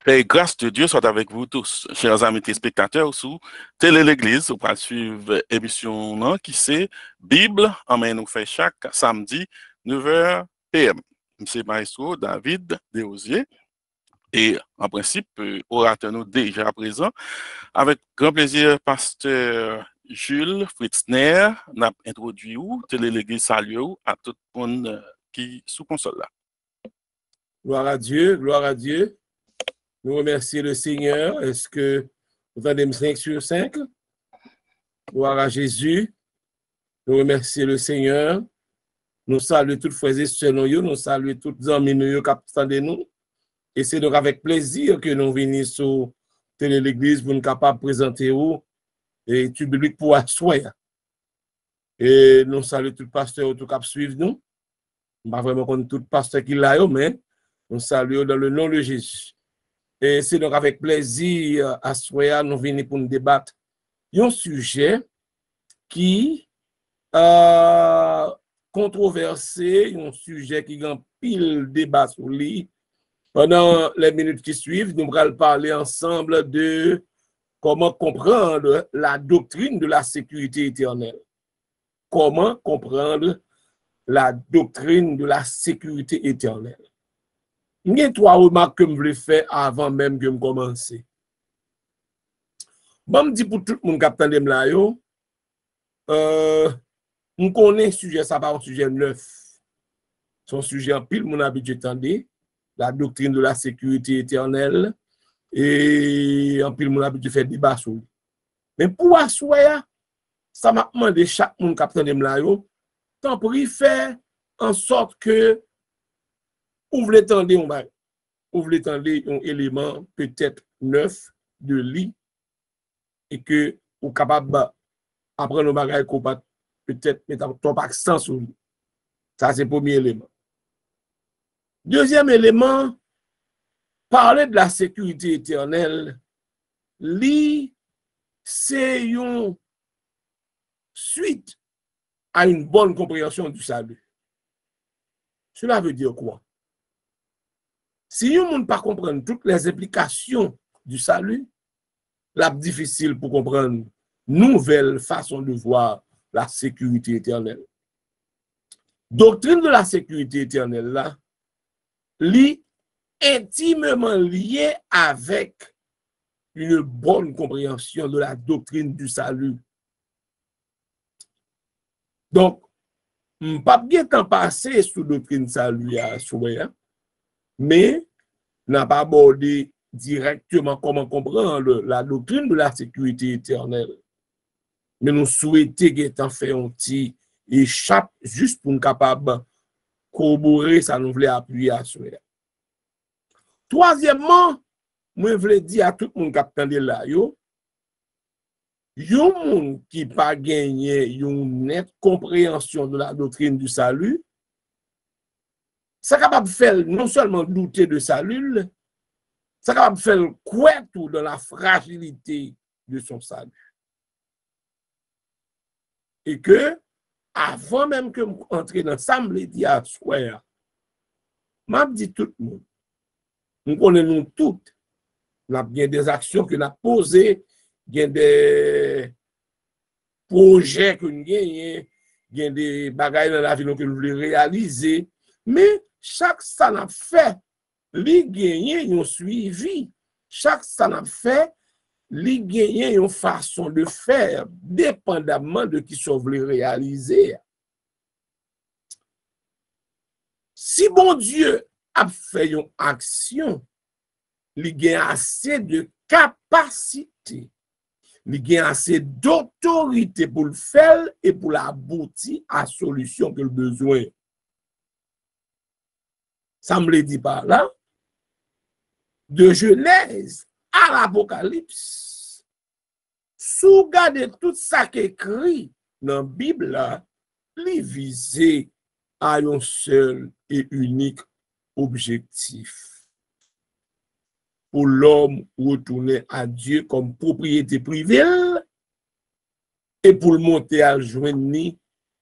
Paix et grâce de Dieu soit avec vous tous, chers amis téléspectateurs, sous Télé l'Église, on va suivre émission non, qui c'est Bible, en main nous fait chaque samedi 9h PM. C'est Maestro David Desosiers et en principe, orateur nous déjà présent. Avec grand plaisir, pasteur Jules Fritzner n'a introduit où Télé l'Église salue à tout le monde qui sous console là. Gloire à Dieu, gloire à Dieu. Nous remercions le Seigneur. Est-ce que vous entendez 5 sur 5? Gloire à Jésus. Nous remercions le Seigneur. Nous saluons toutes frères et sœurs, nous saluons toutes les amis qui attendent nous. Et c'est donc avec plaisir que nous venons sur Télé l'Église pour nous capables de présenter et étude biblique pour asseoir. Et nous saluons tout pasteur qui suivent nous. Pas vraiment comme tout pasteur qui l'a, mais nous saluons dans le nom de Jésus. Et c'est donc avec plaisir à soir nous venons pour nous débattre un sujet qui controversé, un sujet qui a pile débat sur lui. Pendant les minutes qui suivent, nous allons parler ensemble de comment comprendre la doctrine de la sécurité éternelle. Comment comprendre la doctrine de la sécurité éternelle. Il y a 3 remarques que je voulais faire avant même que je commence. Bon, je dis pour tout le monde qui a entendu là, on connaît le sujet, ça pas un sujet neuf. Son sujet en pile, mon habitude d'entendre, la doctrine de la sécurité éternelle, et en pile, mon habitude de faire débat sur lui. Mais pour asseoir, ça m'a demandé chaque monde qui a entendu là, tant pour y faire en sorte que vous voulez entendre un élément peut-être neuf de lui et que vous capable d'apprendre nos bagages qu'on peut-être mettre ton accent sur lui. Ça, c'est le premier élément. Deuxième élément, parler de la sécurité éternelle, c'est une suite à une bonne compréhension du salut. Cela veut dire quoi? Si on ne pas comprendre toutes les implications du salut, c'est difficile pour comprendre nouvelle façon de voir la sécurité éternelle. Doctrine de la sécurité éternelle là, est intimement liée avec une bonne compréhension de la doctrine du salut. Donc, pas bien temps passé sur doctrine salut à souhait, mais n'a pas abordé directement comment comprendre la doctrine de la sécurité éternelle. Mais nous souhaitons qu'étant fait un petit échappe juste pour nous capable corroborer ça, nous voulons appuyer à cela. Troisièmement, moi je voulais dire à tout le monde qui attend là, yon monde qui pas gagné une nette compréhension de la doctrine du salut, ça capable de faire non seulement douter de salut, ça capable de faire croire tout dans la fragilité de son salut. Et que, avant même que j'entre dans l'assemblée d'hier, m'a dit tout le monde, nous connaissons toutes, il y a des actions que nous avons posées, il y a des projets que nous gagnons, il y a des bagages dans la vie que nous voulons réaliser, mais chaque ça n'a fait, les gagnants ont suivi, chaque ça n'a fait, les gagnants ont une façon de faire, dépendamment de qui sont voulu réaliser. Si bon Dieu a fait une action, il a assez de capacité, il a assez d'autorité pour le faire et pour l'aboutir à la solution que le besoin. Ça me le dit par là. De Genèse à l'Apocalypse, sous garder tout ça qui est écrit dans la Bible, il visait à un seul et unique objectif. Pour l'homme retourner à Dieu comme propriété privée et pour le monter à joindre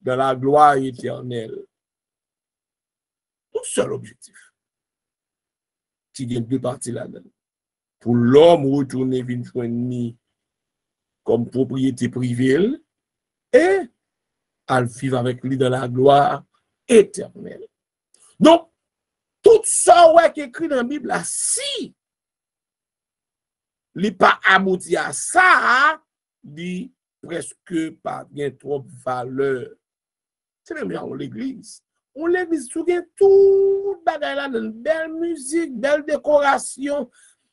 dans la gloire éternelle. Un seul objectif. Qui y a deux parties là-dedans. pour l'homme retourner vivre comme propriété privée et à vivre avec lui dans la gloire éternelle. Donc, tout ça qui est écrit dans la Bible, là, si il n'est pas abouti à ça, il presque pas bien trop valeur. C'est même dans l'église. On l'église, tout bagay là, une belle musique, belle décoration.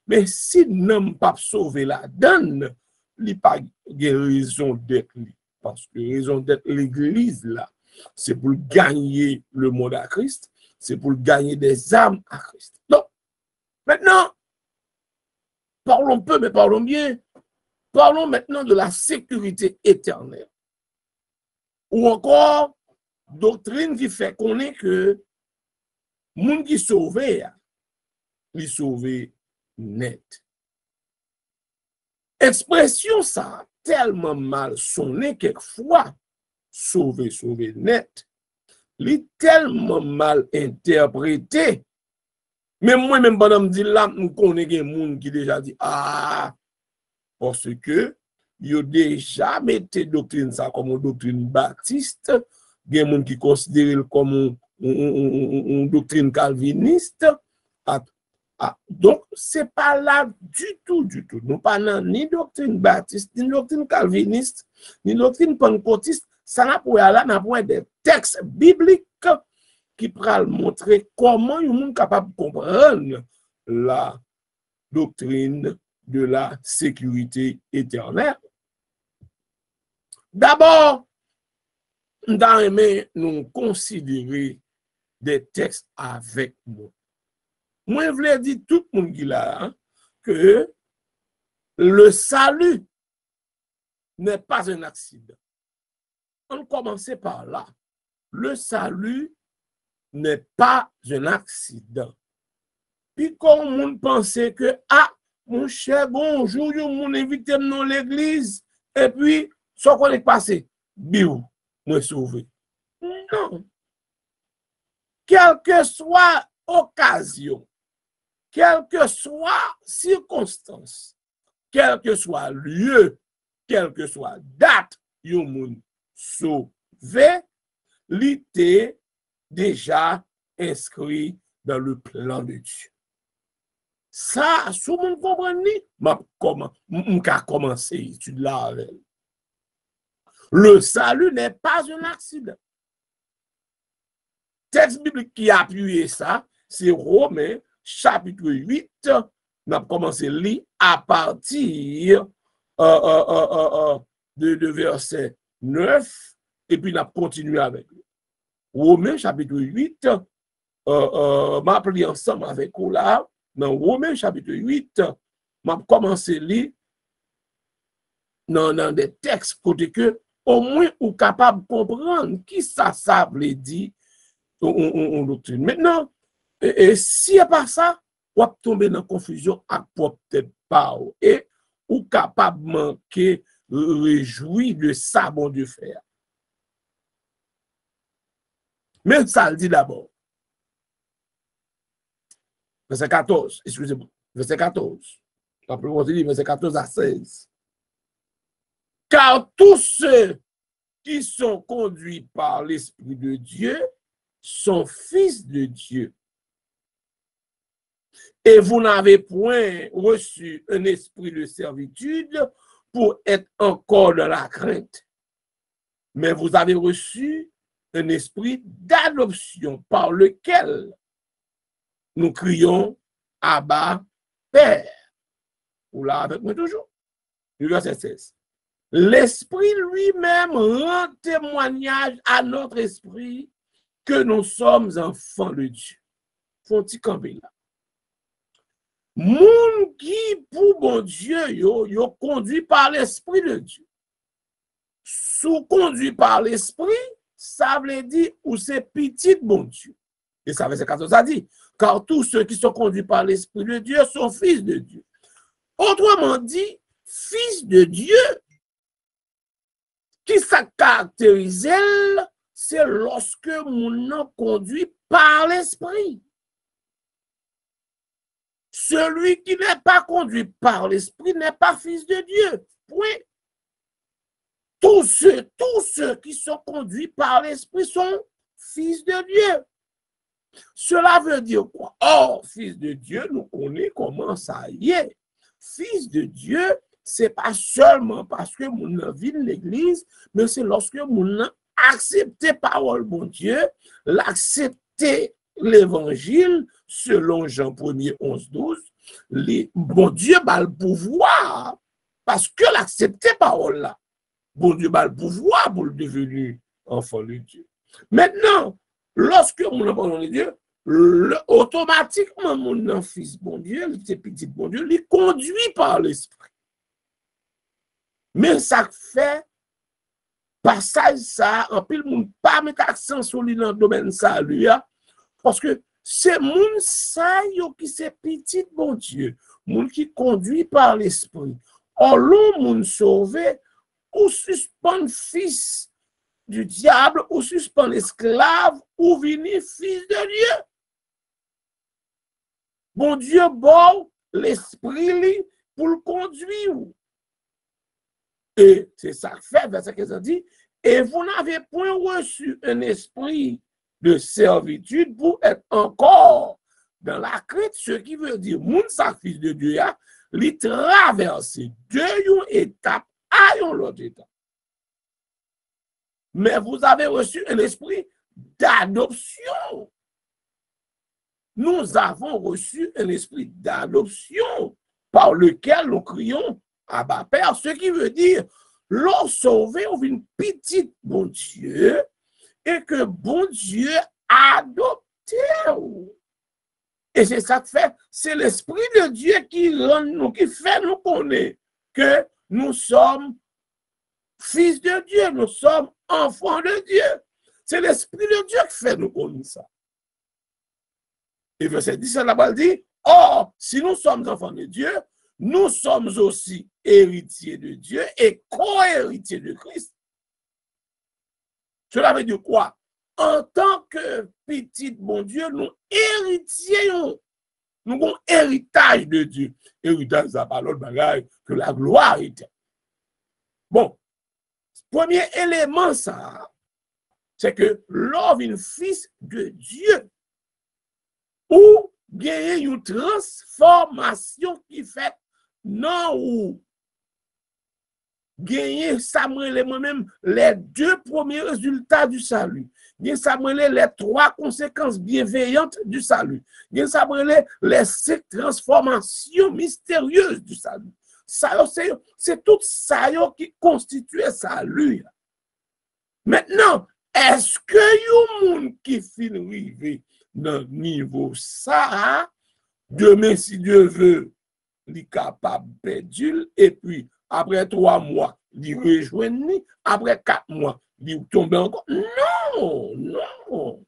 Mais si n'aime pas sauver la donne, il n'y a pas de raison d'être. Parce que raison d'être l'église là, c'est pour gagner le monde à Christ, c'est pour gagner des âmes à Christ. Donc, maintenant, parlons peu, mais parlons bien. Parlons maintenant de la sécurité éternelle. Ou encore, doctrine qui fait qu'on est que moun qui sauvé, il sauvé net. Expression ça tellement mal sonné quelquefois, sauvé net, il est tellement mal interprété. Mais moi-même, pendant me dire là, nous connaissons des gens qui déjà dit, parce que ils ont déjà mis doctrine ça comme une doctrine baptiste, il y a des gens qui considèrent comme une doctrine calviniste. Donc, ce n'est pas là du tout. Nous pas ni doctrine baptiste, ni doctrine calviniste, ni doctrine pentecôtiste. Ça n'a pas des textes bibliques qui pourraient montrer comment ils sont capables de comprendre la doctrine de la sécurité éternelle. D'abord, nous considérer des textes avec moi. Moi, je voulais dire tout le monde qui l'a que le salut n'est pas un accident. On commence par là. Le salut n'est pas un accident. Puis quand on pense que, mon cher, bonjour, mon invité dans l'église, et puis, ce qu'on est passé, bio, moi sauvé. Non. Quelle que soit occasion, quelle que soit circonstance, quel que soit lieu, quelle que soit date, yon moun sauvé, l'été déjà inscrit dans le plan de Dieu. Ça, si vous comprenez, je vais commencer l'étude là. Le salut n'est pas un accident. Texte biblique qui appuie ça, c'est Romains chapitre 8. On a commencé à lire à partir de verset 9 et puis on a continué avec lui. Romains chapitre 8, m'a appelé ensemble avec vous là, dans Romains chapitre 8, m'a commencé à lire dans des textes côté que au moins ou capable de comprendre qui ça veut dire on doctrine. Maintenant, et si n'y a pas ça, on va tomber dans la confusion à peut-être pas et ou capable de manquer réjouir de ça bon Dieu faire. Mais ça le dit d'abord. Verset 14, excusez-moi, verset 14. Après, on dit verset 14 à 16. Car tous ceux qui sont conduits par l'Esprit de Dieu sont fils de Dieu. Et vous n'avez point reçu un esprit de servitude pour être encore dans la crainte. Mais vous avez reçu un esprit d'adoption par lequel nous crions Abba, Père. Vous là avec moi toujours. Le verset 16. L'esprit lui-même rend témoignage à notre esprit que nous sommes enfants de Dieu. Faut-il camper là? Moun qui pour bon Dieu, yo conduit par l'esprit de Dieu. Sous conduit par l'esprit, ça veut dire ou c'est petit bon Dieu. Et ça verset 14 a dit, car tous ceux qui sont conduits par l'esprit de Dieu sont fils de Dieu. Autrement dit, fils de Dieu, qui ça caractérise, c'est lorsque mon nom conduit par l'esprit. celui qui n'est pas conduit par l'Esprit n'est pas fils de Dieu. Point. Tous ceux qui sont conduits par l'Esprit sont fils de Dieu. Cela veut dire quoi? Or, fils de Dieu, nous connaissons comment ça y est. Fils de Dieu, c'est pas seulement parce que nous vivons l'église, mais c'est lorsque nous accepté parole bon Dieu, l'accepter l'évangile, selon Jean 1er 11, 12, bon Dieu a le pouvoir, parce que l'accepter parole là, bon Dieu a le pouvoir pour le devenir enfant de Dieu. Maintenant, lorsque nous parlons de Dieu, automatiquement, mon fils bon Dieu, le petit bon Dieu, il conduit par l'esprit. Mais ça fait passage ça, en pile moun pas mettre accent sur lui dans le domaine salut, parce que c'est moun ça yo qui c'est petit bon Dieu, moun qui conduit par l'esprit. Or l'on moun sauvé ou suspend fils du diable ou suspend esclave ou vini fils de Dieu. Bon Dieu bon l'esprit pour le conduire. Et c'est ça que fait, verset 15 dit, et vous n'avez point reçu un esprit de servitude pour être encore dans la crainte, ce qui veut dire, moun sacrifice de Dieu, li traverse deux étapes à l'autre étape. Mais vous avez reçu un esprit d'adoption. Nous avons reçu un esprit d'adoption par lequel nous crions Abba Père, ce qui veut dire, l'on sauvé ou une petite bon Dieu et que bon Dieu a adopté. Et c'est ça que fait, c'est l'esprit de Dieu qui rend nous, qui fait nous connaître que nous sommes fils de Dieu, nous sommes enfants de Dieu. C'est l'esprit de Dieu qui fait nous connaître ça. Et verset 10 là-bas dit, or, si nous sommes enfants de Dieu, nous sommes aussi héritiers de Dieu et co-héritiers de Christ. Cela veut dire quoi? En tant que petit bon Dieu, nous héritiers, nous avons héritage de Dieu. Héritage, ça pas l'autre bagaille que la gloire était. Bon, premier élément, ça, c'est que l'homme est fils de Dieu. Ou gagner une transformation qui fait non ou gagner ça moi-même les deux premiers résultats du salut. Gagner ça les trois conséquences bienveillantes du salut. Gagner ça les cinq transformations mystérieuses du salut. Ça c'est tout ça qui constitue le salut. Maintenant, est-ce que y a un monde qui finit arriver dans le niveau ça, demain, si Dieu veut, il est capable de perdre, et puis après 3 mois, il rejoint, après 4 mois, il tombe encore. Non, non.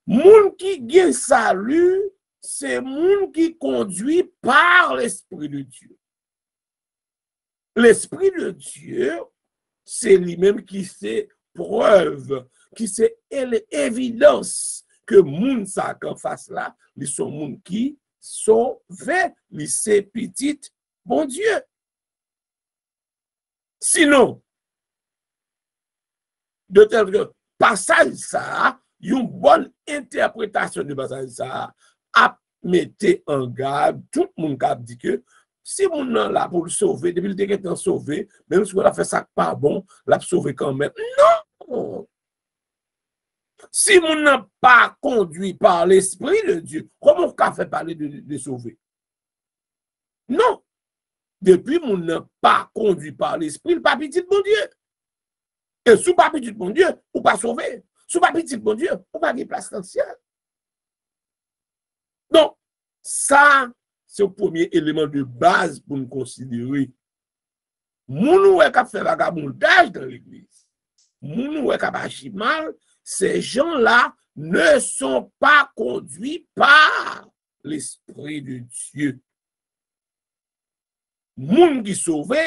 Moun qui gagne salut, c'est moun qui conduit par l'Esprit de Dieu. L'Esprit de Dieu, c'est lui-même qui fait preuve, qui c'est l'évidence que moun sa qu'en face là, ils sont moun qui sauvés, ils c'est petit bon Dieu. Sinon, de tel que passage ça, une bonne interprétation de passage ça, a mettre en garde tout le monde qui a dit que si mon nan là pour le sauver, depuis le temps qu'il sauvé, même si on a fait ça pas bon, l'a sauvé quand même. Non! Si mon n'a pas conduit par l'Esprit de Dieu, comment on a fait parler de sauver? Non! Depuis mon n'a pas conduit par l'Esprit, il pas petit bon Dieu. Et sous pas petit bon Dieu, ou pas sauvé. Sous pas petit bon Dieu, ou pas de place dans le ciel. Donc, ça, c'est le premier élément de base pour nous considérer. Moun qui a fait vagabondage dans l'église, moun qui a agi mal, ces gens-là ne sont pas conduits par l'Esprit de Dieu. Moun qui sauvé,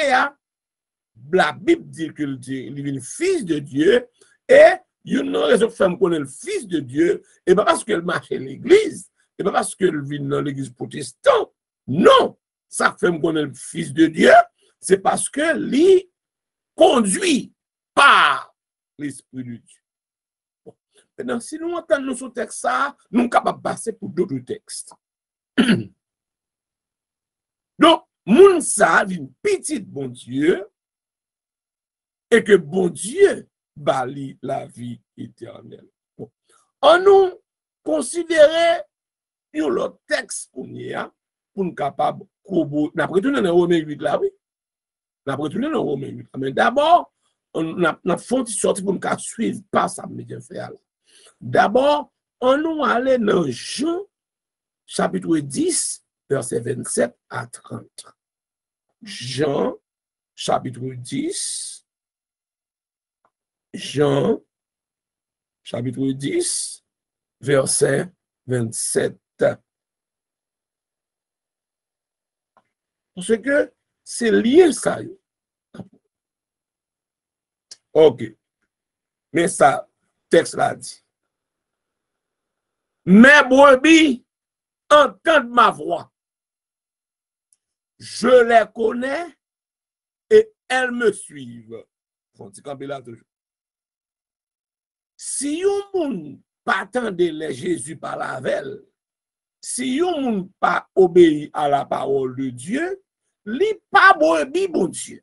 la Bible dit qu'il est fils de Dieu, et il y a une raison pour faire connaître le fils de Dieu, et pas parce qu'elle marche à l'église, Et pas parce que le vient dans l'église protestante. Non, ça fait me connaître le Fils de Dieu, c'est parce que lui conduit par l'Esprit de Dieu. Bon. Maintenant, si nous entendons ce texte, ça, nous sommes capables de passer pour d'autres textes. Donc, moun sa vin petit bon Dieu, et que bon Dieu bali la vie éternelle. Bon. On nous considérer un texte qu'on y a pour nous capable de n'après tout dans Romains 8 là, oui. N'après tout dans Romains 8. Mais d'abord, on a fait sortir pour nous suivre pas ça me faire. D'abord, on nous aller dans Jean chapitre 10 verset 27 à 30. Jean chapitre 10 Jean chapitre 10 verset 27. Parce que c'est lié ça. OK. Mais ça, texte là dit. Mes brebis entendent ma voix. Je les connais et elles me suivent. Si yon moun pas attendre les Jésus par la velle, si yon moun pas obéi à la parole de Dieu, li pas brebis bon Dieu.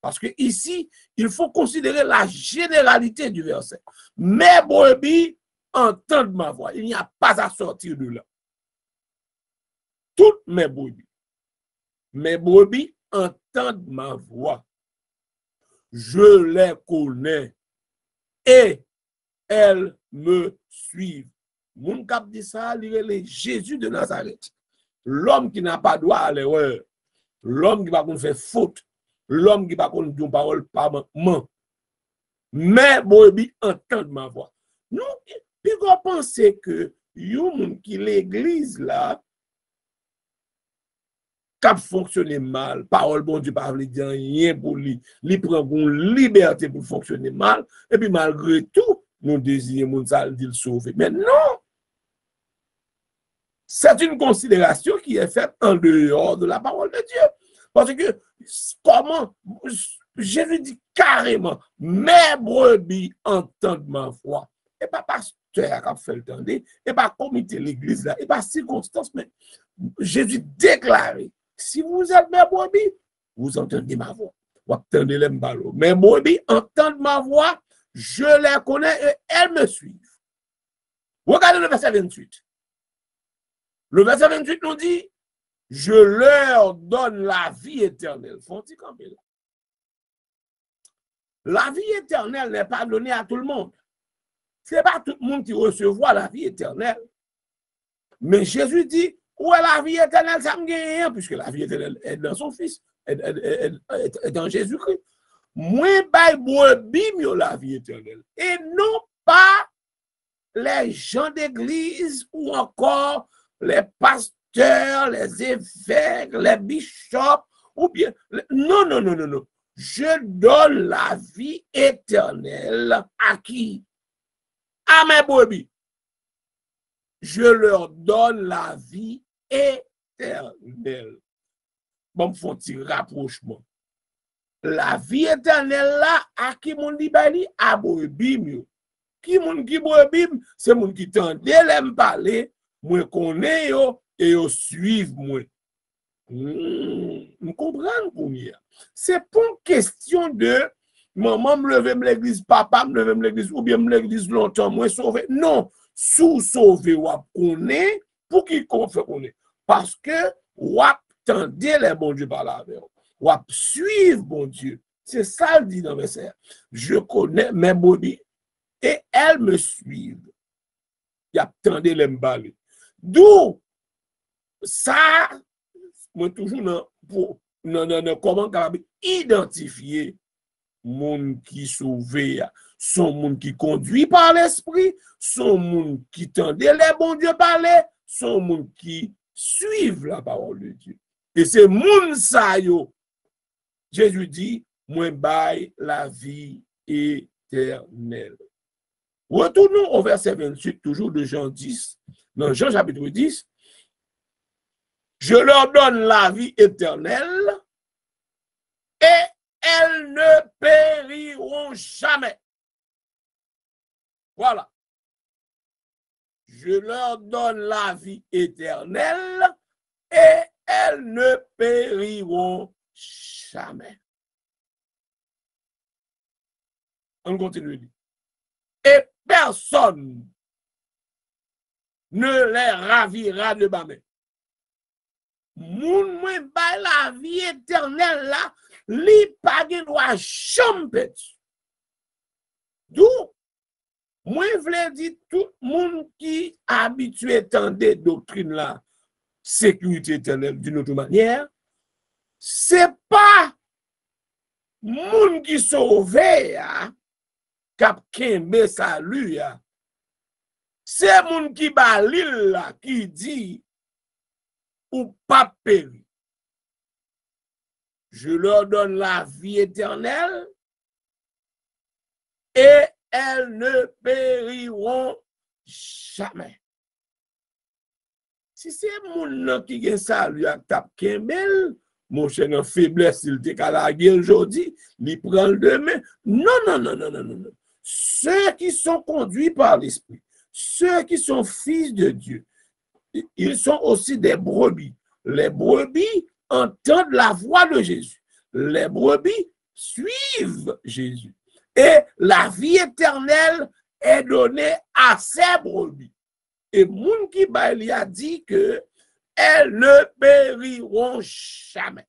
Parce que ici, il faut considérer la généralité du verset. Mes brebis entendent ma voix. Il n'y a pas à sortir de là. Toutes mes brebis entendent ma voix. Je les connais et elles me suivent. Moun kap dit ça, il est Jésus de Nazareth. L'homme qui n'a pas droit à l'erreur. L'homme qui va faire faute. L'homme qui va dire une parole pas man. Mais brebis entendent ma voix. Nous, puis on pense que yon qui l'église là cap fonctionner mal, parole bon Dieu pas veut dire rien pour lui, il prend une liberté pour fonctionner mal et puis malgré tout nous désirons moun ça dit le sauver. Mais non. C'est une considération qui est faite en dehors de la parole de Dieu. Parce que comment Jésus dit carrément, mes brebis entendent ma voix. Et pas pasteur qui a fait le temps, et pas comité l'église là, et pas circonstance, mais Jésus déclaré, si vous êtes mes brebis, vous entendez ma voix. Vous entendez les ballons. Mes brebis entendent ma voix, je les connais et elles me suivent. Regardez le verset 28. Le verset 28 nous dit, je leur donne la vie éternelle. Faut-il camper là? La vie éternelle n'est pas donnée à tout le monde. Ce n'est pas tout le monde qui recevra la vie éternelle. Mais Jésus dit, où est la vie éternelle? Ça me gagne, puisque la vie éternelle est dans son Fils, est dans Jésus-Christ. Moi, brebis la vie éternelle. Et non pas les gens d'église ou encore les pasteurs, les évêques, les bishops, ou bien... Non, non, non, non, non. Je donne la vie éternelle à qui? À mes brebis. Je leur donne la vie éternelle. Bon, me font un petit rapprochement. La vie éternelle là, à qui mon dit bali? À brebis. Qui mon qui brebis? C'est mon qui tende l'aime parler, moi connais yo et yo suivent moi. Vous comprenez combien? C'est pas une question de maman me lever l'église, papa me lever l'église, ou bien me l'église longtemps, moi sauver. Non, sous sauver ou connaît pour qui qu'on fait connaît. Parce que ou attendez les bon Dieu par la verre. Ou suivre bon Dieu. C'est ça le dit dans le verset. Je connais mes brebis et elles me suivent. Y attendez les m'baler. D'où ça moi toujours comment capable identifier monde qui sauvé, son monde qui conduit par l'esprit, son monde qui tendait les bons dieux parler, son monde qui suivent la parole de Dieu. Et c'est monde ça yo. Jésus dit moi bail la vie éternelle. Retournons au verset 28, toujours de Jean 10. Dans Jean chapitre 10. Je leur donne la vie éternelle et elles ne périront jamais. Voilà. Je leur donne la vie éternelle et elles ne périront jamais. On continue. Et personne ne les ravira de ma main. Moun mwen bay la vie éternelle là, li pa gen droit champer. D'où moi vle di tout moun qui habitué tande doctrine là, sécurité éternelle d'une autre manière, c'est pas moun qui sauvé k'ap kembe salut ya. C'est moun qui ba l'île là qui dit ou pas périr. Je leur donne la vie éternelle et elles ne périront jamais. Si c'est moun qui gen salut ak tap kembel, mon cher nan faiblesse, il te kalage aujourd'hui, il prend le demain. Non, non, non, non, non, non. Ceux qui sont conduits par l'Esprit, ceux qui sont fils de Dieu, ils sont aussi des brebis. Les brebis entendent la voix de Jésus. Les brebis suivent Jésus. Et la vie éternelle est donnée à ces brebis. Et moun qui baili a dit que elles ne périront jamais.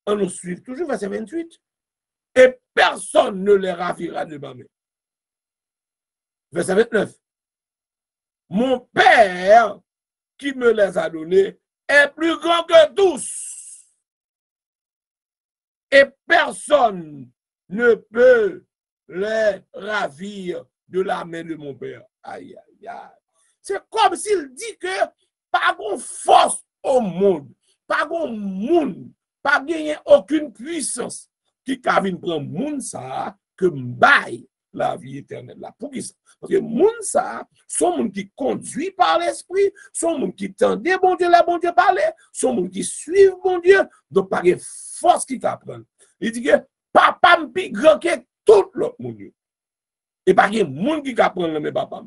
On nous suit toujours verset 28. Et personne ne les ravira de ma main. Verset 29. Mon Père qui me les a donnés est plus grand que tous. Et personne ne peut les ravir de la main de mon Père. Aïe, aïe, aïe. C'est comme s'il dit que pas de force au monde, pas de monde, pas gagner aucune puissance qui vient prendre monde ça que m'baille la vie éternelle là. Pour qui ça? Parce que monde ça, sont monde qui conduit par l'esprit, sont monde qui tendent bon Dieu, la bon Dieu parler, sont monde qui suivent bon Dieu, donc pas de force qui t'apprend. Il dit que papa m'pi grand que tout l'autre monde. Et pas de monde qui apprend le même papa.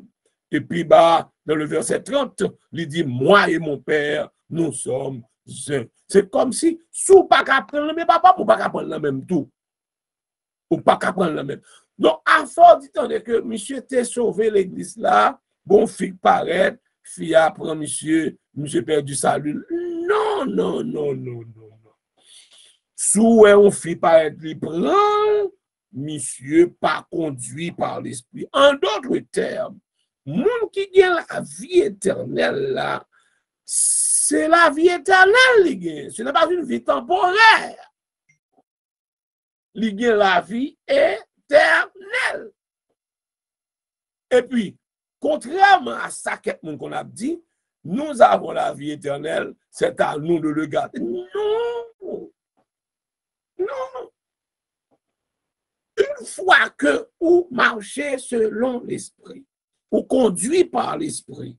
Et puis bah dans le verset 30, il dit moi et mon père, nous sommes un. C'est comme si sous pas apprendre le même papa, ou pas apprendre le même tout. Ou pas apprendre le même. Donc, à force du temps que monsieur t'est sauvé l'église là, bon, fille paraît, fille apprend monsieur perdu salut. Non, non, non, non, non, non. Sous on fille paraît, il prend, monsieur pas conduit par l'esprit. En d'autres termes, moun qui gagne la vie éternelle là, c'est la vie éternelle, ce n'est pas une vie temporaire. Il gagne la vie éternelle. Et puis, contrairement à ça qu'on a dit, nous avons la vie éternelle, c'est à nous de le garder. Non, non. Une fois que vous marchez selon l'esprit, ou conduit par l'esprit,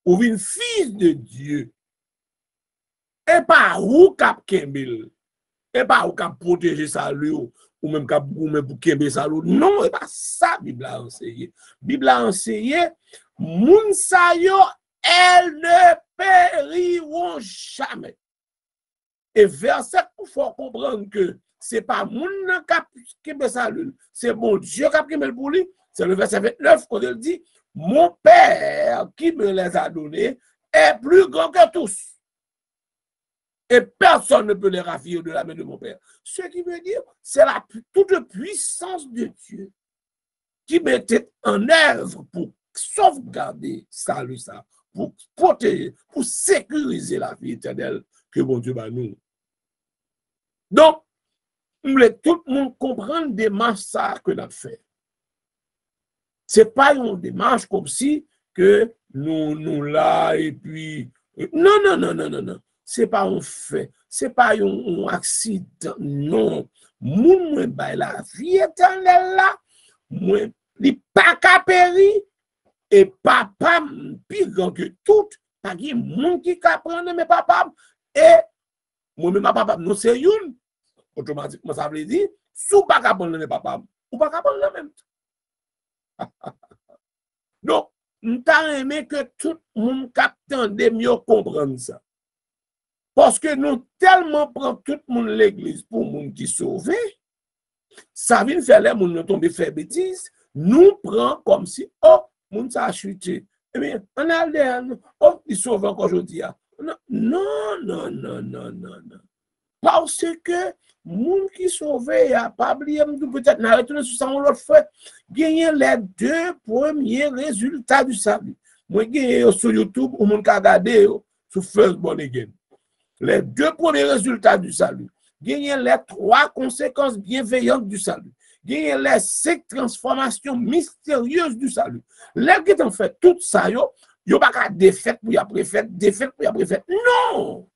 ou une fils de Dieu, et pas où cap kembel, et pas où cap protéger salut, ou même cap ou même pour kembel salut. Non, et pas ça Bible a enseigné. Bible a enseigné, moun sa yo, elles ne périront jamais. Et verset pour faut comprendre que c'est pas moun cap kembel salut, c'est bon Dieu cap kembel pour lui. C'est le verset 29 qu'on il dit, mon Père qui me les a donnés est plus grand que tous. Et personne ne peut les ravir de la main de mon Père. Ce qui veut dire, c'est la toute puissance de Dieu qui mettait en œuvre pour sauvegarder ça, pour protéger, pour sécuriser la vie éternelle que mon Dieu va nous. Donc, tout le monde comprend des démarches ça que nous avons fait. Ce n'est pas une démarche comme si que nous là et puis. Non, non, non, non, non, non. Ce n'est pas un fait. Ce n'est pas un accident. Non. Moun mwen bay la vie éternelle là. moi, li pas qu'à périr, et papa, plus grand que tout, pas de monde qui peut prendre mes papa, et moi-même, ma papa, nous c'est une, automatiquement, ça veut dire, sous pas qu'à prendre mes papa, ou pas qu'à prendre le même. Donc, nous avons aimé que tout le monde capte de mieux comprendre ça. Parce que nous tellement prenons tout le monde l'église pour le monde qui sauvé, ça vient faire les gens tomber faire bêtises, nous prenons comme si, oh, le monde a chuté. Eh bien, on a l'air, oh, il sauve encore aujourd'hui. Non, non, non, non, non, non. Parce que le monde qui sauvé, a pas oublié, peut-être, n'a retourné sur ça, on l'autre fois, gagner les deux premiers résultats du salut. Moi, gagné sur YouTube, ou monde qui a regardé sur Facebook again. Les deux premiers résultats du salut. Gagner les trois conséquences bienveillantes du salut. Gagner les 5 transformations mystérieuses du salut. Les qui ont fait tout ça, yo pas qu'à défaite pour y après fait, défaite pour y après fait. Non!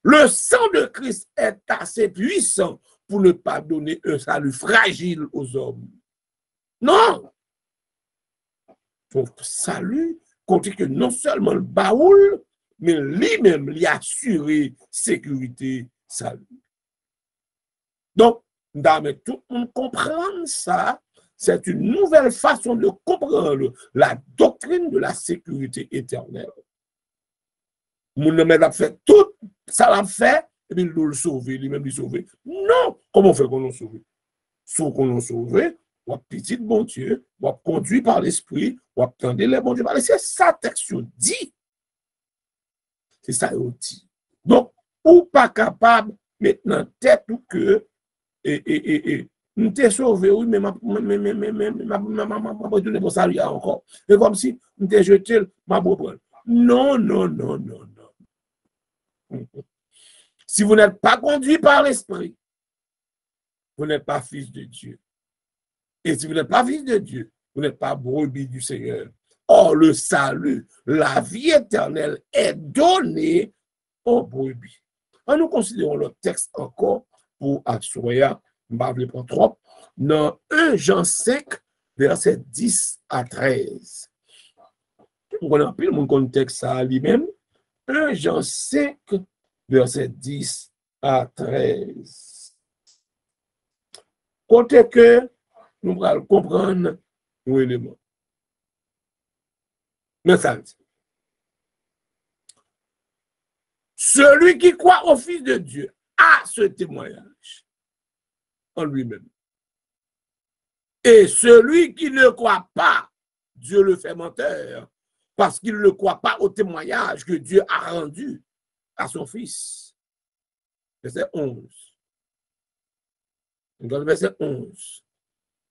Le sang de Christ est assez puissant pour ne pas donner un salut fragile aux hommes. Non! Ton salut, compte que non seulement le baoul, mais lui-même lui assurer sécurité, salut. Donc, tout le monde comprendre ça, c'est une nouvelle façon de comprendre la doctrine de la sécurité éternelle. Mon homme a fait tout, ça l'a fait, et puis il doit le sauver, lui-même le sauver. Non! Comment on fait qu'on l'a sauvé? Sauf qu'on l'a sauvé, ou petit bon Dieu, ou conduit par l'esprit, ou attendre les bons dieux. C'est ça, texte dit. C'est ça, il dit. Donc, ou pas capable, maintenant, tête ou que, nous t'es sauvé, oui, mais ma retourné pour salut encore. C'est comme si nous t'es jeté, ma reprendre. Non, non, non, non, non. Si vous n'êtes pas conduit par l'esprit, vous n'êtes pas fils de Dieu. Et si vous n'êtes pas fils de Dieu, vous n'êtes pas brebis du Seigneur. Or, le salut, la vie éternelle est donnée aux brebis. Nous considérons le texte encore pour assurer, je ne vais pas trop, dans 1 Jean 5, verset 10 à 13. On a pris mon contexte à lui-même. 1 Jean 5, verset 10 à 13. Côté que nous allons comprendre nos éléments. Mais ça dit. Celui qui croit au Fils de Dieu a ce témoignage en lui-même. Et celui qui ne croit pas, Dieu le fait menteur, parce qu'il ne croit pas au témoignage que Dieu a rendu à son Fils. Verset 11. Dans le verset 11,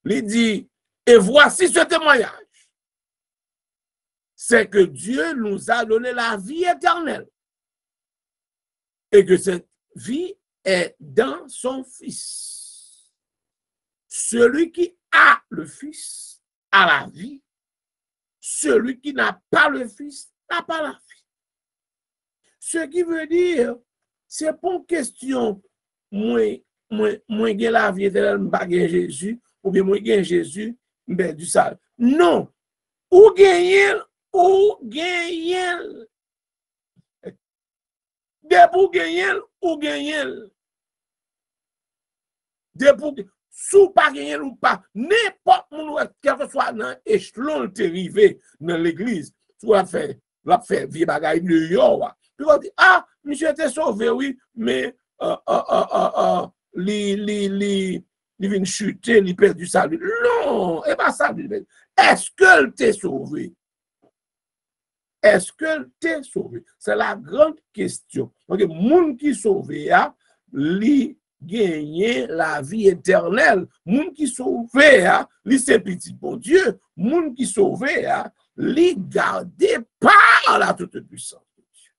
il dit, et voici ce témoignage, c'est que Dieu nous a donné la vie éternelle et que cette vie est dans son Fils. Celui qui a le Fils a la vie. Celui qui n'a pas le Fils n'a pas la vie. Ce qui veut dire, c'est pas une question, moi, j'ai la vie éternelle, je n'ai pas Jésus, ou bien moi, j'ai Jésus, je du sale. Non. Ou gagner, ou gagner. De pour gagner, ou gagner. De pour sous pas gagner ou pas, n'importe où, quel que soit dans l'échelon arrivé dans l'église, soit la fait vie bagaille de yo. Puis on dit, ah, monsieur était sauvé, oui, mais il vient chuter, il perd du salut. Non, et pas ça. Est-ce que t'es sauvé? Est-ce que t'es sauvé? C'est la grande question. Donc, le monde qui est sauvé, lui gagner la vie éternelle. Le monde qui est sauvé, lui c'est petit bon Dieu. Le monde qui est sauvé, lui gardé par la toute puissance de Dieu.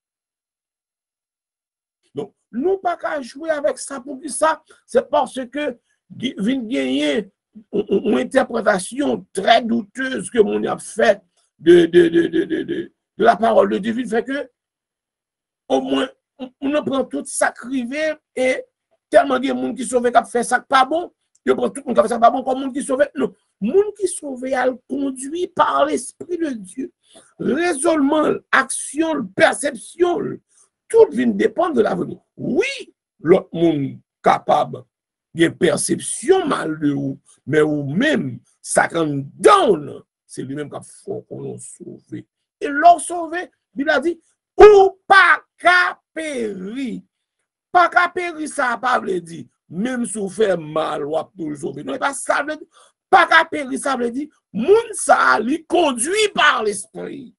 Donc, nous pas qu'à jouer avec ça pour que ça, c'est parce que vient gagner une interprétation très douteuse que mon a fait de la parole de Dieu, fait que au moins on prend tout ça crivé et tellement de monde qui sauve qui fait ça pas bon Yo prend tout le monde qui fait ça, pas bon comme monde qui sauve. Non, monde qui sauve, elle conduit par l'Esprit de Dieu. Raisonnement, action, perception, tout vient dépendre de l'avenir. Oui, l'autre monde capable, il y a une perception mal de vous, mais ou même, ça quand down, c'est lui-même qui faut qu'on sauve. Et l'on sauve, il a dit, ou pas qu'à périr. Pas qu'à périr, ça pas veut dire, même si vous faites mal, ou pour le sauver. Non, pas ça veut dire, pas qu'à périr, ça veut dire, moun sa li conduit par l'esprit.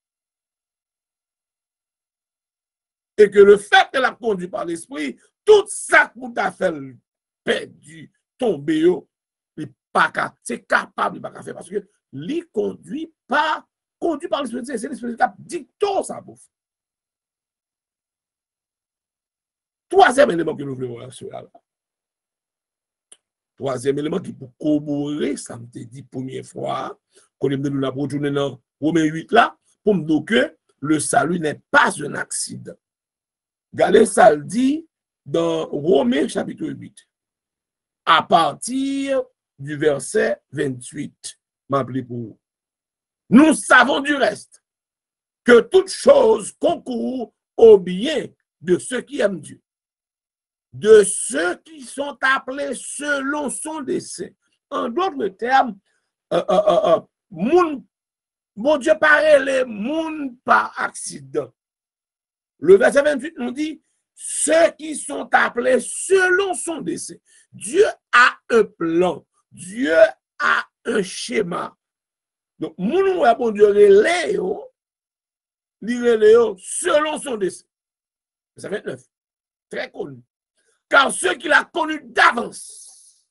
Et que le fait qu'elle a conduit par l'esprit, tout ça que vous avez fait perdu, tomber, c'est capable de pas faire parce que li conduit par l'esprit, c'est l'esprit qui a dicté ça pour faire. Troisième élément que nous voulons voir sur là. Troisième élément qui peut corroborer, ça me dit première fois, qu'on est nous retourner dans Romains 8 là, pour me dire que le salut n'est pas un accident. Regardez ça le dit dans Romains chapitre 8, à partir du verset 28. M'appelez pour vous. Nous savons du reste que toute chose concourt au bien de ceux qui aiment Dieu, de ceux qui sont appelés selon son dessein. En d'autres termes, mon Dieu paraît les moun par accident. Le verset 28 nous dit, ceux qui sont appelés selon son dessein. Dieu a un plan. Dieu a un schéma. Donc, mon bon Dieu relève selon son dessein. Verset 29. Très connu. Car ceux qu'il a connus d'avance,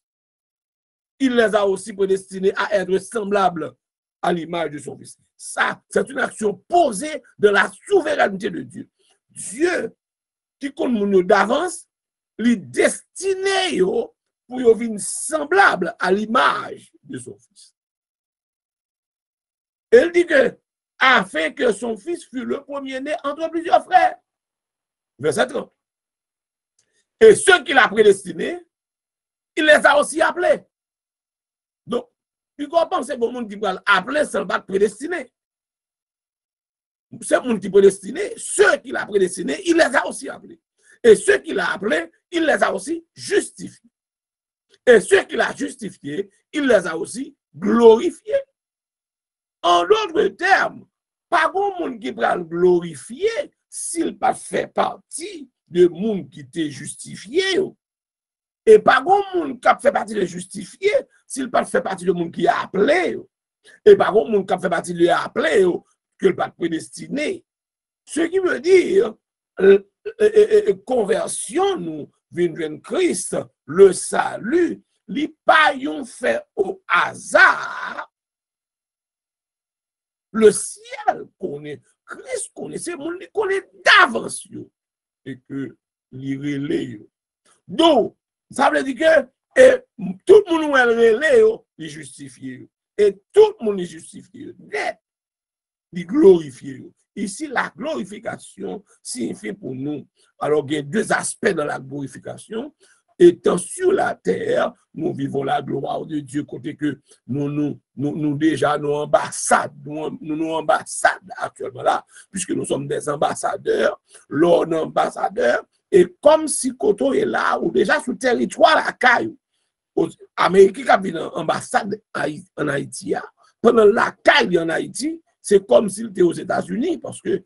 il les a aussi prédestinés à être semblables à l'image de son Fils. Ça, c'est une action posée de la souveraineté de Dieu. Dieu, qui connaît d'avance, lui destiné pour devenir semblable à l'image de son Fils. Il dit que, afin que son Fils fût le premier-né entre plusieurs frères. Verset 30. Et ceux qu'il a prédestinés, il les a aussi appelés. Donc, il faut penser que le monde qui va appeler, c'est pas prédestiné. C'est le monde qui est prédestiné, ceux qu'il a prédestinés, il les a aussi appelés. Et ceux qu'il a appelés, il les a aussi justifiés. Et ceux qu'il a justifiés, il les a aussi glorifiés. En d'autres termes, pas grand monde qui va le glorifier s'il pas fait partie de monde qui t'est justifié. Et pas grand monde qui fait partie de justifié s'il pas fait partie de monde qui a appelé. Et pas grand monde qui fait partie de appelé que le pas prédestiné. Ce qui veut dire conversion nous vient Christ, le salut, li pas yon fait au hasard. Le ciel connaît, Christ connaît, c'est mon qui connaît d'avance et que li relais. Donc, ça veut dire que tout le monde est relais, il justifié. Et tout le monde est justifié. Il glorifié. Ici, la glorification signifie pour nous. Alors, il y a deux aspects dans la glorification. Étant sur la terre, nous vivons la gloire de Dieu, côté que nous déjà nos ambassades, nous ambassades actuellement là, puisque nous sommes des ambassadeurs, l'on ambassadeur, et comme si Koto est là, ou déjà sur le territoire la caille, Amérique qui a une ambassade en Haïti, pendant la caille en Haïti, c'est comme s'il était aux États-Unis, parce que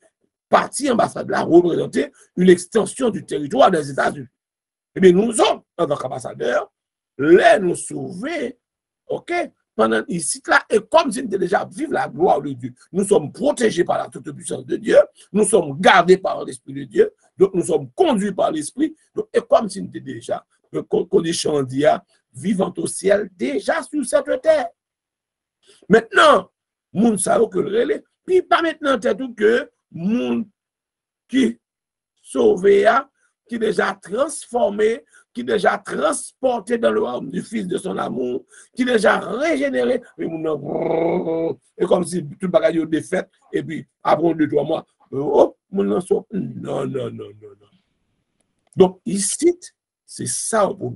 partie ambassade là représentait une extension du territoire des États-Unis. Eh bien, nous sommes, en tant qu'ambassadeurs, les nous sauver, ok, pendant ici, là, et comme si nous étions déjà vivre la gloire de Dieu. Nous sommes protégés par la toute puissance de Dieu, nous sommes gardés par l'Esprit de Dieu, donc nous sommes conduits par l'Esprit, et comme si nous étions déjà, condition d'IA, vivant au ciel, déjà sur cette terre. Maintenant, moun sa yo que le relais, puis pas maintenant tout que moun qui sauvé, qui déjà transformé, qui déjà transporté dans le royaume du Fils de son amour, qui déjà régénéré, et comme si tout le bagage est défait, et puis après 2-3 mois, oh, non. Donc ici, c'est ça pour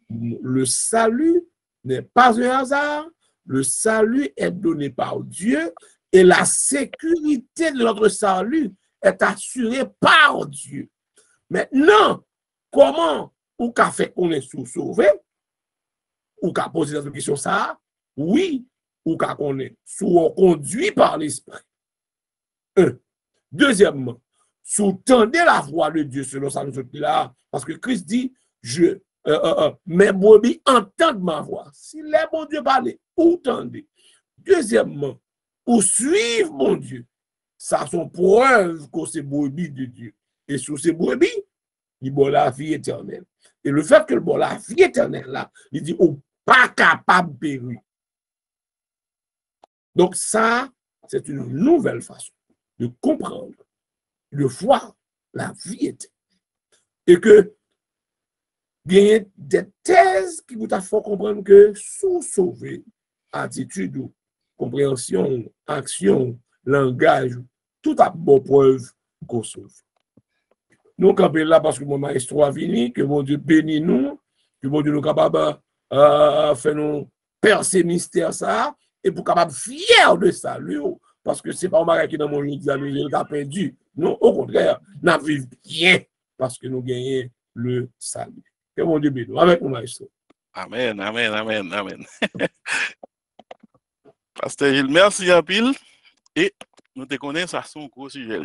nous. Le salut n'est pas un hasard. Le salut est donné par Dieu et la sécurité de notre salut est assurée par Dieu. Maintenant, comment ou qu'a fait qu'on est sauvé? Ou qu'a posé cette question ça? Oui, ou qu'a qu'on est conduit par l'Esprit. Deuxièmement, sous-tendez la voix de Dieu selon sa là, parce que Christ dit, mes brebis entendent ma voix. Si les bon Dieu parle, ou tendez. Deuxièmement, ou suivre mon Dieu. Ça sont preuves que c'est brebis de Dieu. Et sous ces brebis, il y a la vie éternelle. Et le fait que le bon la vie éternelle là, il dit, ou pas capable de périr. Donc ça, c'est une nouvelle façon de comprendre, de voir la vie éternelle. Et que il y a des thèses qui vous font comprendre que sous sauver, attitude, compréhension, action, langage, tout a bonne preuve qu'on sauve. Nous campons là parce que mon maestro a fini, que mon Dieu bénit nous, que mon Dieu nous capable faire nous percer mystère ça, et pour capable fier de ça, lui, parce que c'est pas un bagage qui dans mon vie nous a perdu. Non, au contraire, nous vivons bien parce que nous gagnons le salut. Que mon Dieu bénisse avec mon maestro. Amen, amen, amen, amen. Pasteur Gilles, merci à pile. Et nous te connaissons, ça son gros sujet.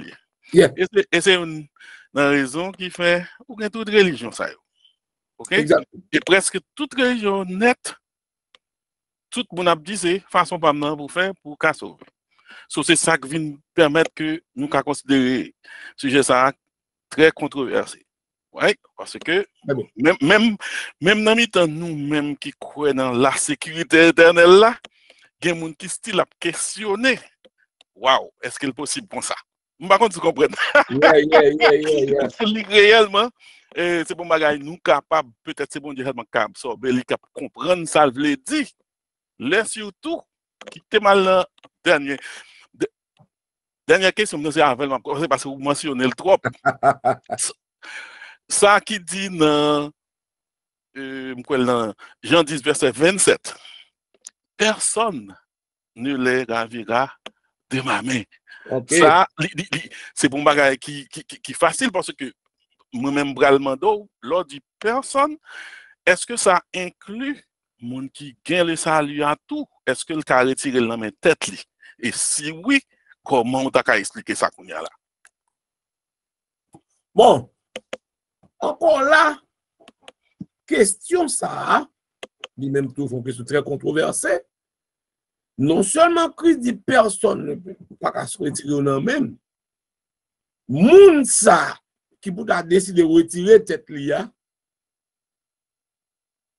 Yeah. Et c'est une raison qui fait ou toute religion ça. OK? Exact. Et presque toute religion nette, tout le monde a dit c'est façon pas pour faire pour qu'à sauver. So, c'est ça qui vient permettre que nous considérer le sujet ça très controversé. Ouais, parce que même dans le nous-mêmes qui croient dans la sécurité éternelle là, il y a des gens qui style à questionner. Waouh, est-ce qu'il est possible comme ça? Je ne sais pas si tu comprends. Réellement, c'est bon bagage nous capable, peut-être c'est bon Dieu capable absorber, capable comprendre ça veut dire. Laisse surtout qui était mal dernière question, c'est parce que vous mentionnez le trop. Ça qui dit dans Jean 10, verset 27, personne ne les ravira de ma main. Okay. Ça, c'est pour bagage qui facile parce que moi-même, bralement lors dit personne, est-ce que ça inclut monde qui gagne le salut à tout? Est-ce que le cas retiré dans ma tête? Et si oui, comment on t'a expliqué ça qu'on y a là? Bon. Encore là, question ça, lui-même tout font question très controversée. Non seulement Christ dit personne ne peut pas se retirer en même, moun ça qui peut décider de retirer tête liya,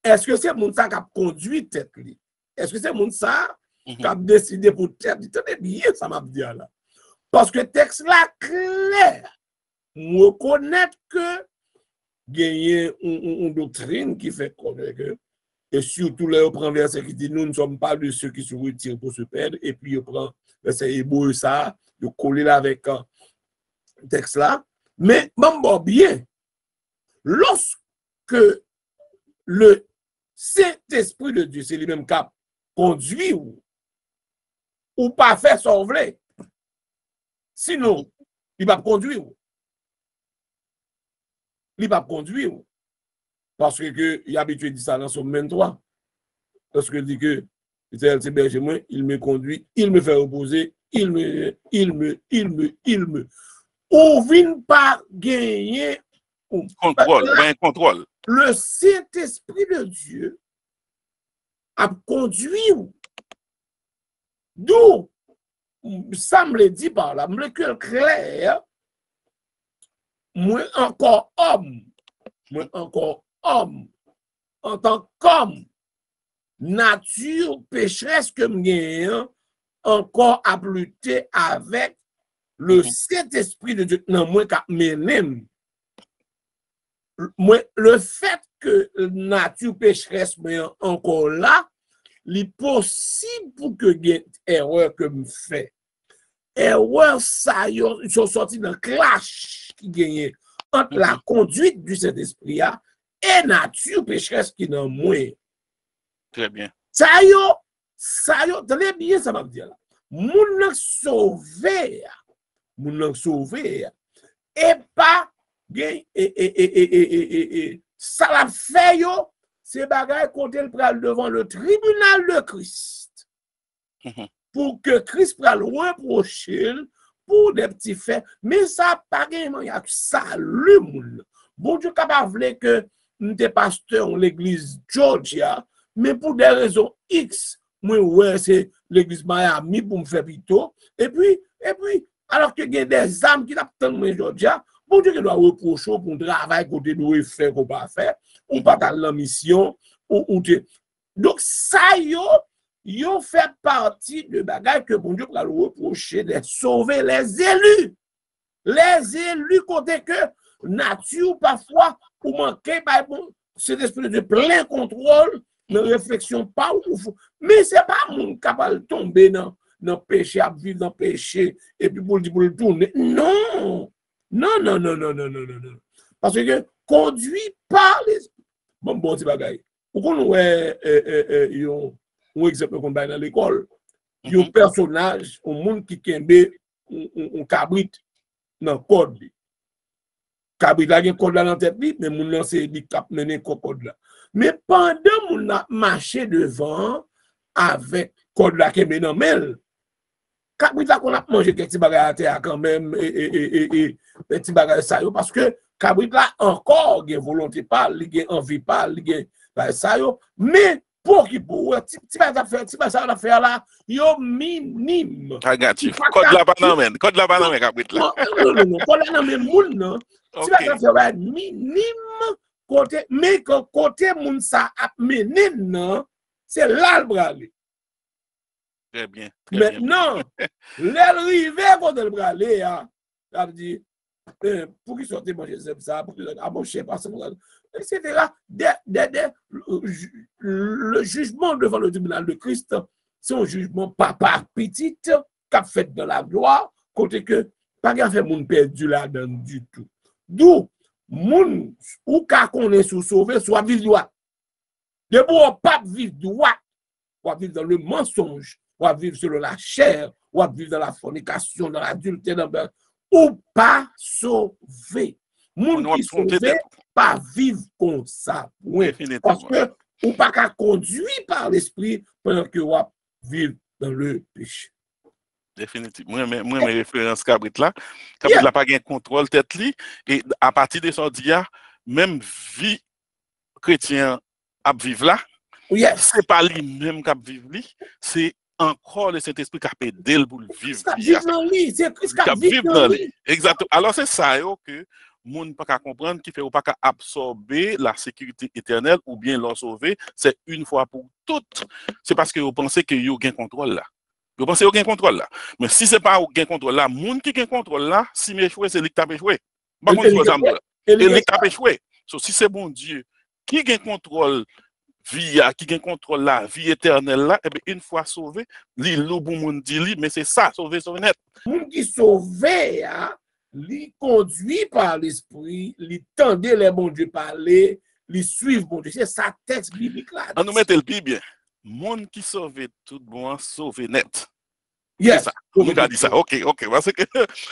est-ce que c'est moun ça qui a conduit tête li? Est-ce que c'est moun ça qui a décidé pour tête li? Tenez bien ça m'a dit là. Parce que texte là clair, on reconnaît que gagner une doctrine qui fait connaître que, et surtout là, on prend verset qui dit nous ne sommes pas de ceux qui se retirent pour se perdre, et puis on prend verset hébreu ça, de coller là avec le texte là. Mais bon, bien, lorsque le Saint-Esprit de Dieu, c'est lui-même qui conduit ou pas faire sauver, sinon, il va conduire. Il va conduire. Parce que il a habitué de dire ça dans son 23. Parce que il dit que c'est berger moi, il me conduit, il me fait reposer, il me. On vient pas gagner contrôle. Le Saint-Esprit de Dieu a conduit. D'où ça me le dit par là, me le clair. Moi encore homme, en tant qu'homme, nature pécheresse que m'gagne encore à lutter avec le Saint-Esprit de Dieu. Non, moi qu'a mené. Le fait que nature pécheresse m'est encore là, il est possible pour que y erreur que me fait. Erreur ça, ils sont sortis d'un clash qui gagne entre la conduite du Saint-Esprit et nature pécheresse qui n'en moins. Très bien. Ça yo, tenez bien ça m'a dit là. Moun nan sauvé, et pas gen ça la fait yo, c'est bagay côté le pral devant le tribunal de Christ. Pour que Christ pral reprocher pour des petits faits, mais ça pas gen y a salut moun. Bon Dieu capable que nous te pasteur l'église Georgia, mais pour des raisons X, moi ouais c'est l'église Miami pour me faire pito et puis alors que il y a des âmes qui n'attendent moi Georgia, bon Dieu qui doit reprocher pour travail côté doit faire qu'on pas faire, ou pas dans la mission ou donc ça yo fait partie de bagages que bon Dieu va reprocher de sauver les élus. Les élus côté que nature parfois pour manquer par cet esprit de plein contrôle, de réflexion pas mais c'est pas mon capable de tomber dans péché à vivre dans péché et puis pour le tourner. Non. Parce que conduit par l'esprit. Bon petit bagaille. Pourquoi nous un exemple qu'on dans l'école, un personnage, un monde qui kembe un cabrit dans code. Cabrit là gen code là dans tête mais moun nan c'est li cap mener code là. Mais pendant moun a marché devant avec code là kembe nan mel. Cabrit là qu'on a mangé quelques bagages à terre quand même et petit bagage ça yo parce que cabrit là encore gen volonté pas, li gen envie pas, li gen ça yo mais pour qui pour ti ça faire là yo minime. Code là pas nan men, cabrit là. Non, code là nan men moun nan. Si va faire minime côté mais côté moun ça a mené non, c'est là le bralé. Très bien. Maintenant, l'arrivée côté le bralé a dit pour qui sortir manger ça pour que manger pas ça etc. Le jugement devant le tribunal de Christ, c'est un jugement papa petite qu'a fait dans la gloire côté que pas grand fait moun perdu là-dedans du tout. D'où moun ou ka connaît sous sauver soit vivre droit. De bon pas vivre droit, ou vivre dans le mensonge, ou vivre selon la chair, ou vivre dans la fornication, dans l'adultère, ou pas sauver. Moun qui sauver pas vivre comme ça. Oui. Parce que ou pas qu'à conduire par l'esprit pendant que ou vivre dans le péché. Définitivement. Moi, mes références Cabrit là pas gain contrôle tête li et à partir de son dia même vie chrétien à vivre là. C'est pas lui même qui vivre li, c'est encore le Saint-Esprit qui a aidé pour vivre. C'est Christ qui vivre dans lui. Exactement. Alors c'est ça que moun pas qu'à comprendre qui fait ou pas qu'à absorber la sécurité éternelle ou bien l'en sauver, c'est une fois pour toutes. C'est parce que vous pensez que vous avez un contrôle là. Vous pensez qu'il y a un contrôle là. Mais si ce n'est pas un contrôle là, le monde qui a un contrôle là, si m'échoué, c'est lui qui a échoué. Pas contre et lui qui a échoué. Si c'est bon Dieu qui a un contrôle vie, qui a un contrôle la vie éternelle là, et bien une fois sauvé, li lou bon monde dit li, mais c'est ça, sauvé net. Monde qui sauvé, li conduit par l'esprit, li tendait les bons Dieu parler, li suivre bon Dieu. C'est ça texte biblique là. On nous met le plus bien. Monde qui sauve tout bon, sauve net. Yes. C'est ça. On nous a dit ça. OK. Parce que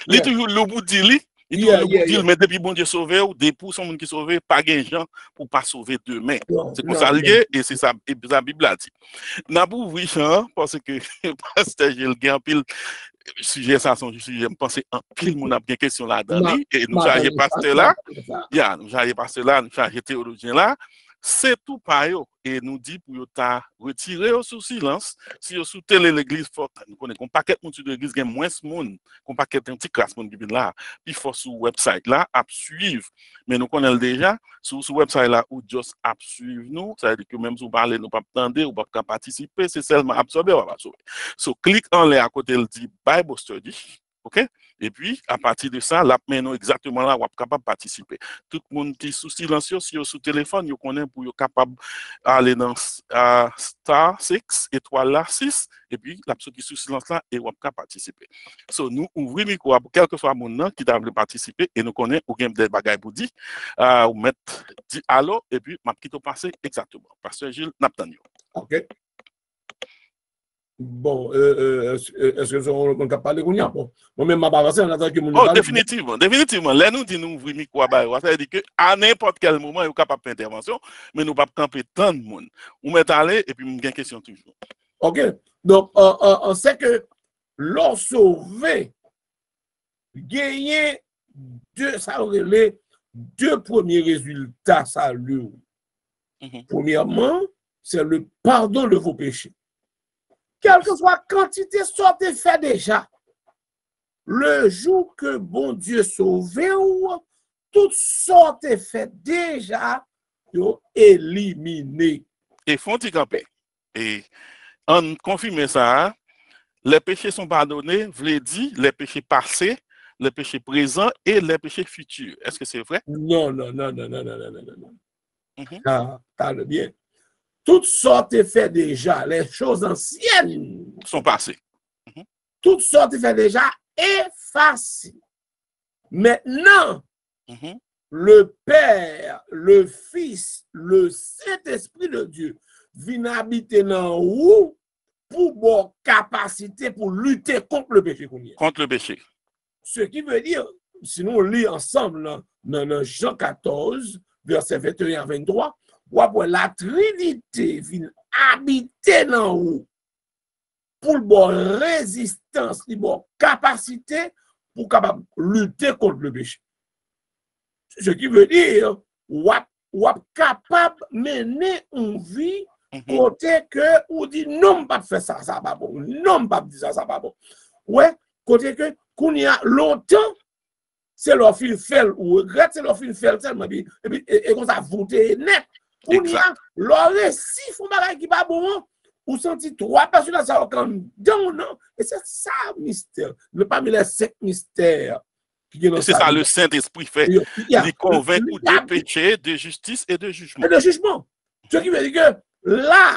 li toujours le bout dit li, mais depuis bon Dieu sauvé ou des pour son monde qui sauvé, pas gain gens pour pas sauver demain. C'est pour ça lié et c'est ça la Bible a dit. N'a pas ouvrir champ parce que pasteur Gilles gain pile sujet ça son sujet me penser en pile mon a bien question là-dedans et nous charger pasteur là. Nous charger pasteur là, nous charger théologien là. C'est tout par eux et nous dit pour yo ta retirer sous silence si yo sous télé l'église forte nous connaissons paquet monde sur l'église gain moins monde qu'on paquet un petit classe monde qui là puis faut sur website là à suivre mais nous connaissons déjà sur website là ou juste à suivre nous ça veut dire que même si vous parlez nous pas attendre ou pas participer c'est seulement absorber ou pas absorber so clique en l'air à côté il dit Bible Study. OK? Et puis, à partir de ça, là, maintenant, exactement là, vous êtes capable de participer. Tout le monde qui est sous silencieux, si vous êtes sous téléphone, vous connaissez pour être capable d'aller dans star 6, étoile là, 6, et puis, la personne qui est sous silence là, et vous êtes capable de participer. So, nous ouvrons le micro pour quel que soit mon nom qui t'a voulu participer, et nous connaissons, ou des bagages pour dire, ou mettre, dit allô, et puis, ma petite passé exactement. Pasteur Gilles Naptanio. OK. Bon, est-ce que on peut parler qu'on y a? Bon, moi-même, ma parole, on attend que mon Oh, parle. définitivement, définitivement. Là, nous disons ouvrir le micro à Bayo. Ça veut dire qu'à n'importe quel moment, il est capable d'intervention, mais nous ne pouvons pas camper tant de monde. On met aller et puis nous avons une question toujours. OK. Donc, on sait que l'on sauvé, gagner deux premiers résultats salut. Premièrement, c'est le pardon de vos péchés. Quelle que soit la quantité, sortez fait déjà. Le jour que bon Dieu sauve, toutes sortes fait déjà, éliminé. Et font-ils camper. Et on confirme ça, les péchés sont pardonnés, vous dit, les péchés passés, les péchés présents et les péchés futurs. Est-ce que c'est vrai? Non. Parle bien. Toutes sortes fait déjà, les choses anciennes sont passées. Toutes sortes fait déjà effacées. Maintenant, le Père, le Fils, le Saint-Esprit de Dieu viennent habiter dans vous pour bonne capacité pour lutter contre le péché. Contre le péché. Ce qui veut dire, si nous lit ensemble dans Jean 14, verset 21 à 23, la Trinité vient habiter dans vous pour bonne résistance, bonne capacité pour capable lutter contre le péché. Ce qui veut dire, ou capable de mener une vie côté que ou dit non pas faire ça, ça pas bon, non pas dire ça, ça pas bon. Ouais, côté que qu'on y a longtemps, c'est leur fil fait ou regrette, c'est leur fil fait tellement et comme ça voter net. Qu'on y a leur récit font bagay qui pas bon, ou senti trois personnes dans ça comme non, et c'est ça mystère, ne pas les 5 mystères. C'est ça le Saint-Esprit fait. Il convainc de péché, de justice et de jugement. Et de jugement. Ce qui veut dire que là,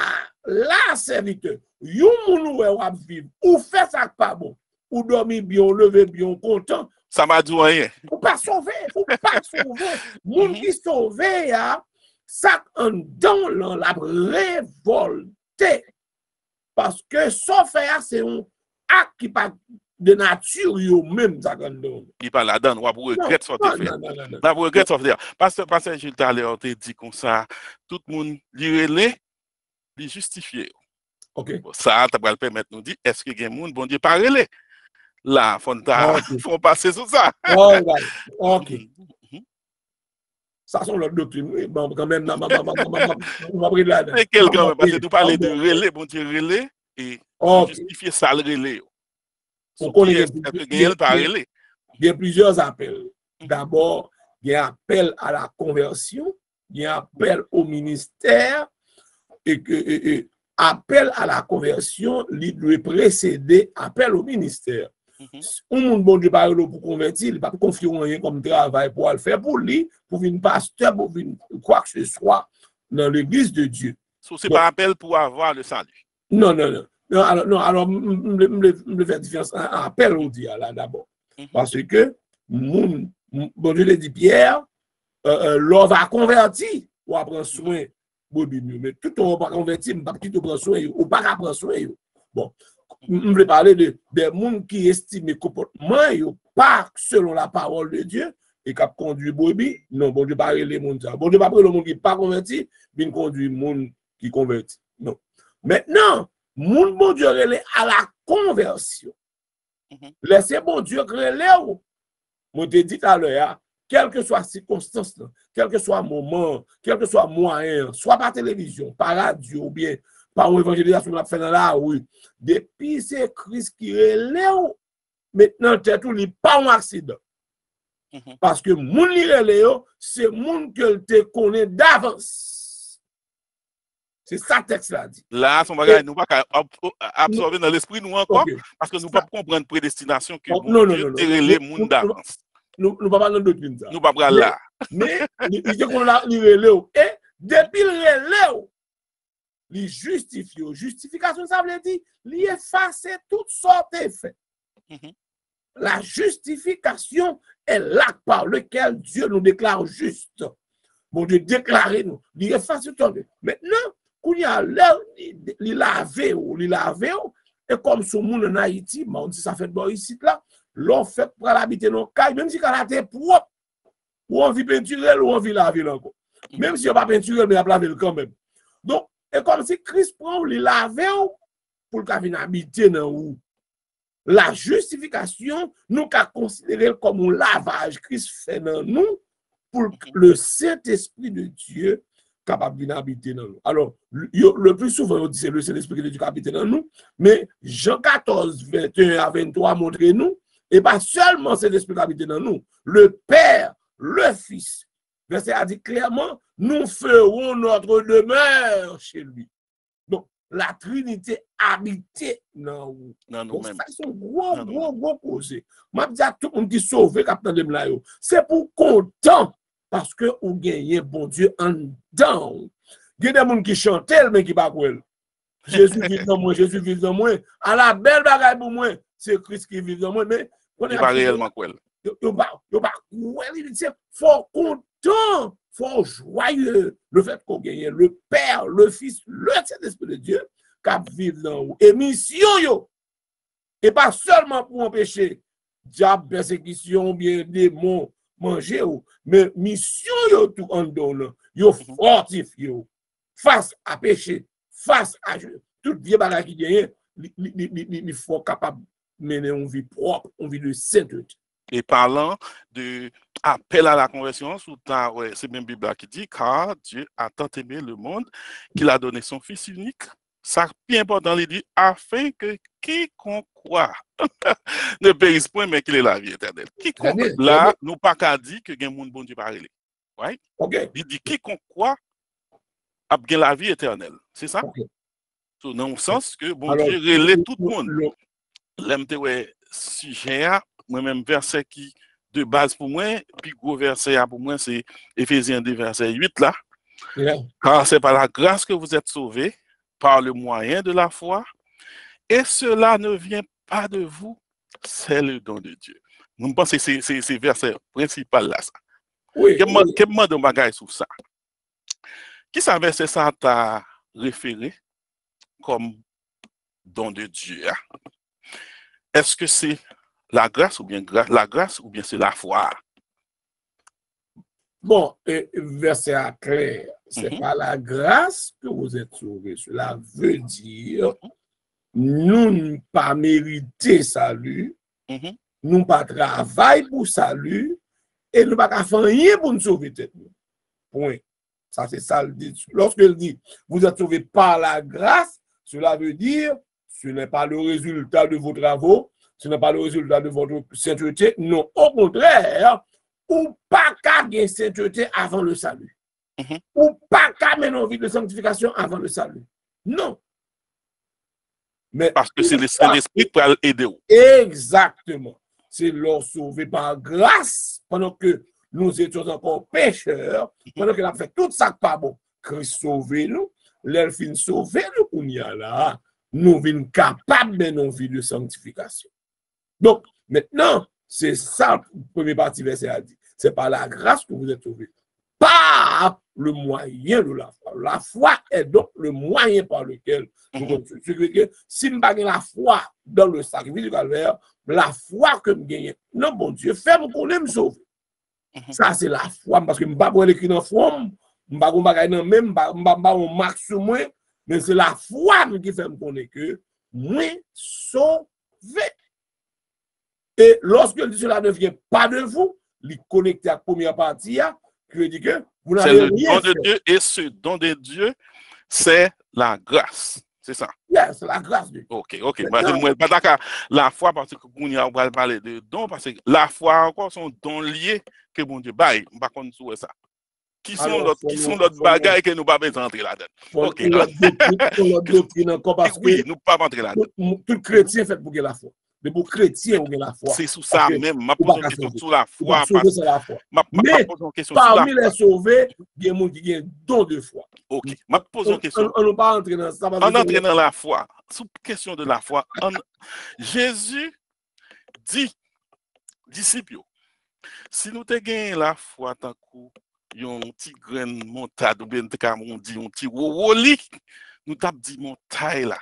serviteur, you moun ou vivre, ou fait ça pas bon, ou dormir bien, lever bien, content. Ça m'a dit rien. Ou pas sauver, ou pas sauver. Moun qui sauve, ça en dans la révolté. Parce que sauver, c'est un acte qui pas de nature même ça il pas là-dedans on regrette ça fait on regrette ça faire parce que Gilles Taler te dit comme ça tout le monde lui justifier OK ça ça va permettre nous dire est-ce que il y a monde bon Dieu pas relé là faut passer sur ça OK ça sont l'autre doctrine bon quand même on va prendre là c'est quelqu'un parce que nous parler de relé bon Dieu relé et justifier ça le relé. Il y a plusieurs appels. D'abord, il y a appel à la conversion, il y a appel au ministère, et appel à la conversion, il doit précéder appel au ministère. Un monde bon Dieu parle pour convertir, il ne va pas confier rien comme travail pour le faire pour lui, pour une pasteur, pour une quoi que ce soit dans l'église de Dieu. Ce n'est pas appel pour avoir le salut. Non. Alors, me faire différence. Appel au Dieu là d'abord. Parce que, bon Dieu le dit, Pierre, l'on va convertir ou prendre soin de mais tout le monde va convertir, pas tout prendre soin ou pas prendre soin. Bon, je vais parler de des gens qui estiment le comportement pas selon la parole de Dieu et qui conduit brebis. Non, bon Dieu pas les gens ça. Bon Dieu pas le monde qui pas converti, mais conduit le monde qui convertit. Non. Maintenant, moun bon Dieu relè à la conversion. Laissez bon Dieu relè ou. Moi te dit à l'heure, quelle que soit circonstance, quel que soit moment, quel que soit moyen, soit par télévision, par radio ou bien par une évangélisation qu'on a fait dans la rue, depuis c'est Christ qui relè ou, maintenant tout n'est pas un accident. Parce que moun li relè ou, c'est moun que te connaît d'avance. C'est ça texte là dit. Là, son bagage, nous ne pouvons pas absorber dans l'esprit nous encore, parce que nous ne pouvons pas comprendre prédestination que Dieu te relè moun d'avance. Nous ne pouvons pas dans doctrine ça. Nous ne pouvons pas là. Mais il dit qu'on a relè ou. Et depuis le relè ou, il justifie. Justification, ça veut dire, il efface toutes sortes d'effets. La justification est l'acte par lequel Dieu nous déclare juste. Bon Dieu déclare nous. Il efface tout. Maintenant, Quand il y a l'air, il lavé, et comme ce monde en Haïti, on dit ça fait bon ici là, l'on fait pour l'habiter dans le caille, même si quand la terre propre, ou on vit peinturel, ou on vit laver encore. Même si on pas peinturel, mais on laver quand même. Donc, et comme si Christ prend les laver pour le venir habiter dans où. La justification, nous qu'à considérer comme un lavage Christ fait dans nous pour le Saint-Esprit de Dieu capable d'habiter dans nous. Alors, le plus souvent, on dit c'est le Saint-Esprit de Dieu qui habite dans nous, mais Jean 14, 21 à 23 montre nous, et pas seulement Saint-Esprit qui habite dans nous, le Père, le Fils. Verset a dit clairement, nous ferons notre demeure chez lui. Donc, la Trinité habitée dans nous. Donc, ça, c'est un gros projet. Je dis à tout le monde qui sauve, c'est pour content parce que vous gagnez bon Dieu en dedans. Il y a des gens qui chantent, mais qui ne pas quoi. Jésus vit dans moi, Jésus vit dans moi. À la belle bagaille pour moi, c'est Christ qui vit dans moi. Mais il n'est pas réellement quoi. Il faut content, faut joyeux. Le fait qu'on gagne le Père, le Fils, le Saint-Esprit de Dieu qui vivent dans vous. Et mission, yo. Et pas seulement pour empêcher diable, persécution, bien démons, manger, mais mission, yo, tout en donnant. Yo fortifié face à péché, face à tout vieux bagage qui gagne, il faut capable de mener une vie propre, une vie de sainteté. Et parlant de appel à la conversion, c'est même Bible qui dit, car Dieu a tant aimé le monde qu'il a donné son Fils unique. Ça, bien important, il dit, afin que quiconque croit ne périsse point, mais qu'il ait la vie éternelle. Quiconque, là, nous pas qu'à dire que gen moun bon Dieu parler. Right? Okay. Il dit, quiconque croit a bien la vie éternelle. C'est ça? Okay. So, dans le sens que bon Dieu relève tout le monde. L'aime sujet, moi-même, verset qui de base pour moi, puis gros verset pour moi, c'est Éphésiens 2, verset 8 là. Yeah. Car c'est par la grâce que vous êtes sauvés, par le moyen de la foi, et cela ne vient pas de vous, c'est le don de Dieu. Nous pensons que c'est verset principal là. Ça. Oui. Quel moment de bagage sur ça? Qui ça verset ça t'a référé comme don de Dieu? Est-ce que c'est la grâce ou bien c'est la foi? Bon, verset clair, c'est pas la grâce que vous êtes sauvés. Cela veut dire nous ne pas mériter salut, nous ne pas travailler pour salut et nous ne pas faire rien pour nous sauver tête. Point. Ça, c'est ça le dit. Lorsqu'il dit vous êtes sauvés par la grâce, cela veut dire ce n'est pas le résultat de vos travaux, ce n'est pas le résultat de votre sainteté. Non, au contraire, ou pas qu'à gagner sainteté avant le salut. Ou pas qu'à mener une vie de sanctification avant le salut. Non. Mais parce que c'est le Saint-Esprit qui va aider. Exactement. C'est leur sauvé par grâce pendant que nous étions encore pécheurs, pendant que nous avons fait tout ça pas bon. Christ sauvé nous, l'elfine sauvé nous, on y a là. Nous sommes capables de nos vies de sanctification. Donc, maintenant, c'est ça le premier partie verset a dit. C'est par la grâce que vous êtes sauvés. Par le moyen de la foi. La foi est donc le moyen par lequel nous continuons. C'est-à-dire que si nous n'avons pas la foi dans le sacrifice du calvaire, la foi que nous gagnons, non, bon Dieu, fait-moi qu'on aime sauver. Ça, c'est la foi. Parce que je ne vais pas écrire dans la foi, je ne vais pas dans même, je ne vais pas marquer sur moi, mais c'est la foi qui fait me connaître que moi sauvé. Et lorsque dit cela ne vient pas de vous, il connecte à la première partie, qui dit que vous n'avez rien fait. C'est le don de Dieu, et ce don de Dieu, c'est la grâce. C'est ça? Yes, c'est la grâce de Dieu. Ok. La foi, parce que on va parler de don, parce que la foi encore sont dons liés que bon Dieu baille. Par contre, sur ça. Qui sont l'autre bagaille que nous ne pouvons pas entrer là-dedans? Ok. Oui, nous ne pouvons pas entrer là-dedans. Tout chrétien fait pour la foi. Mais pour chrétien, on a la foi. C'est sous ça même. Je pose une question sur la foi. Mais parmi les sauvés, il y a des gens qui ont don de foi. Ok. Je pose une question. On ne va pas entrer dans ça. On entre dans la foi. Sous question de la foi, Jésus dit, disciples, si nous te gagnons la foi tant que yon petit grain montade ou bien on dit un petit woli, nous tap dit montagne là.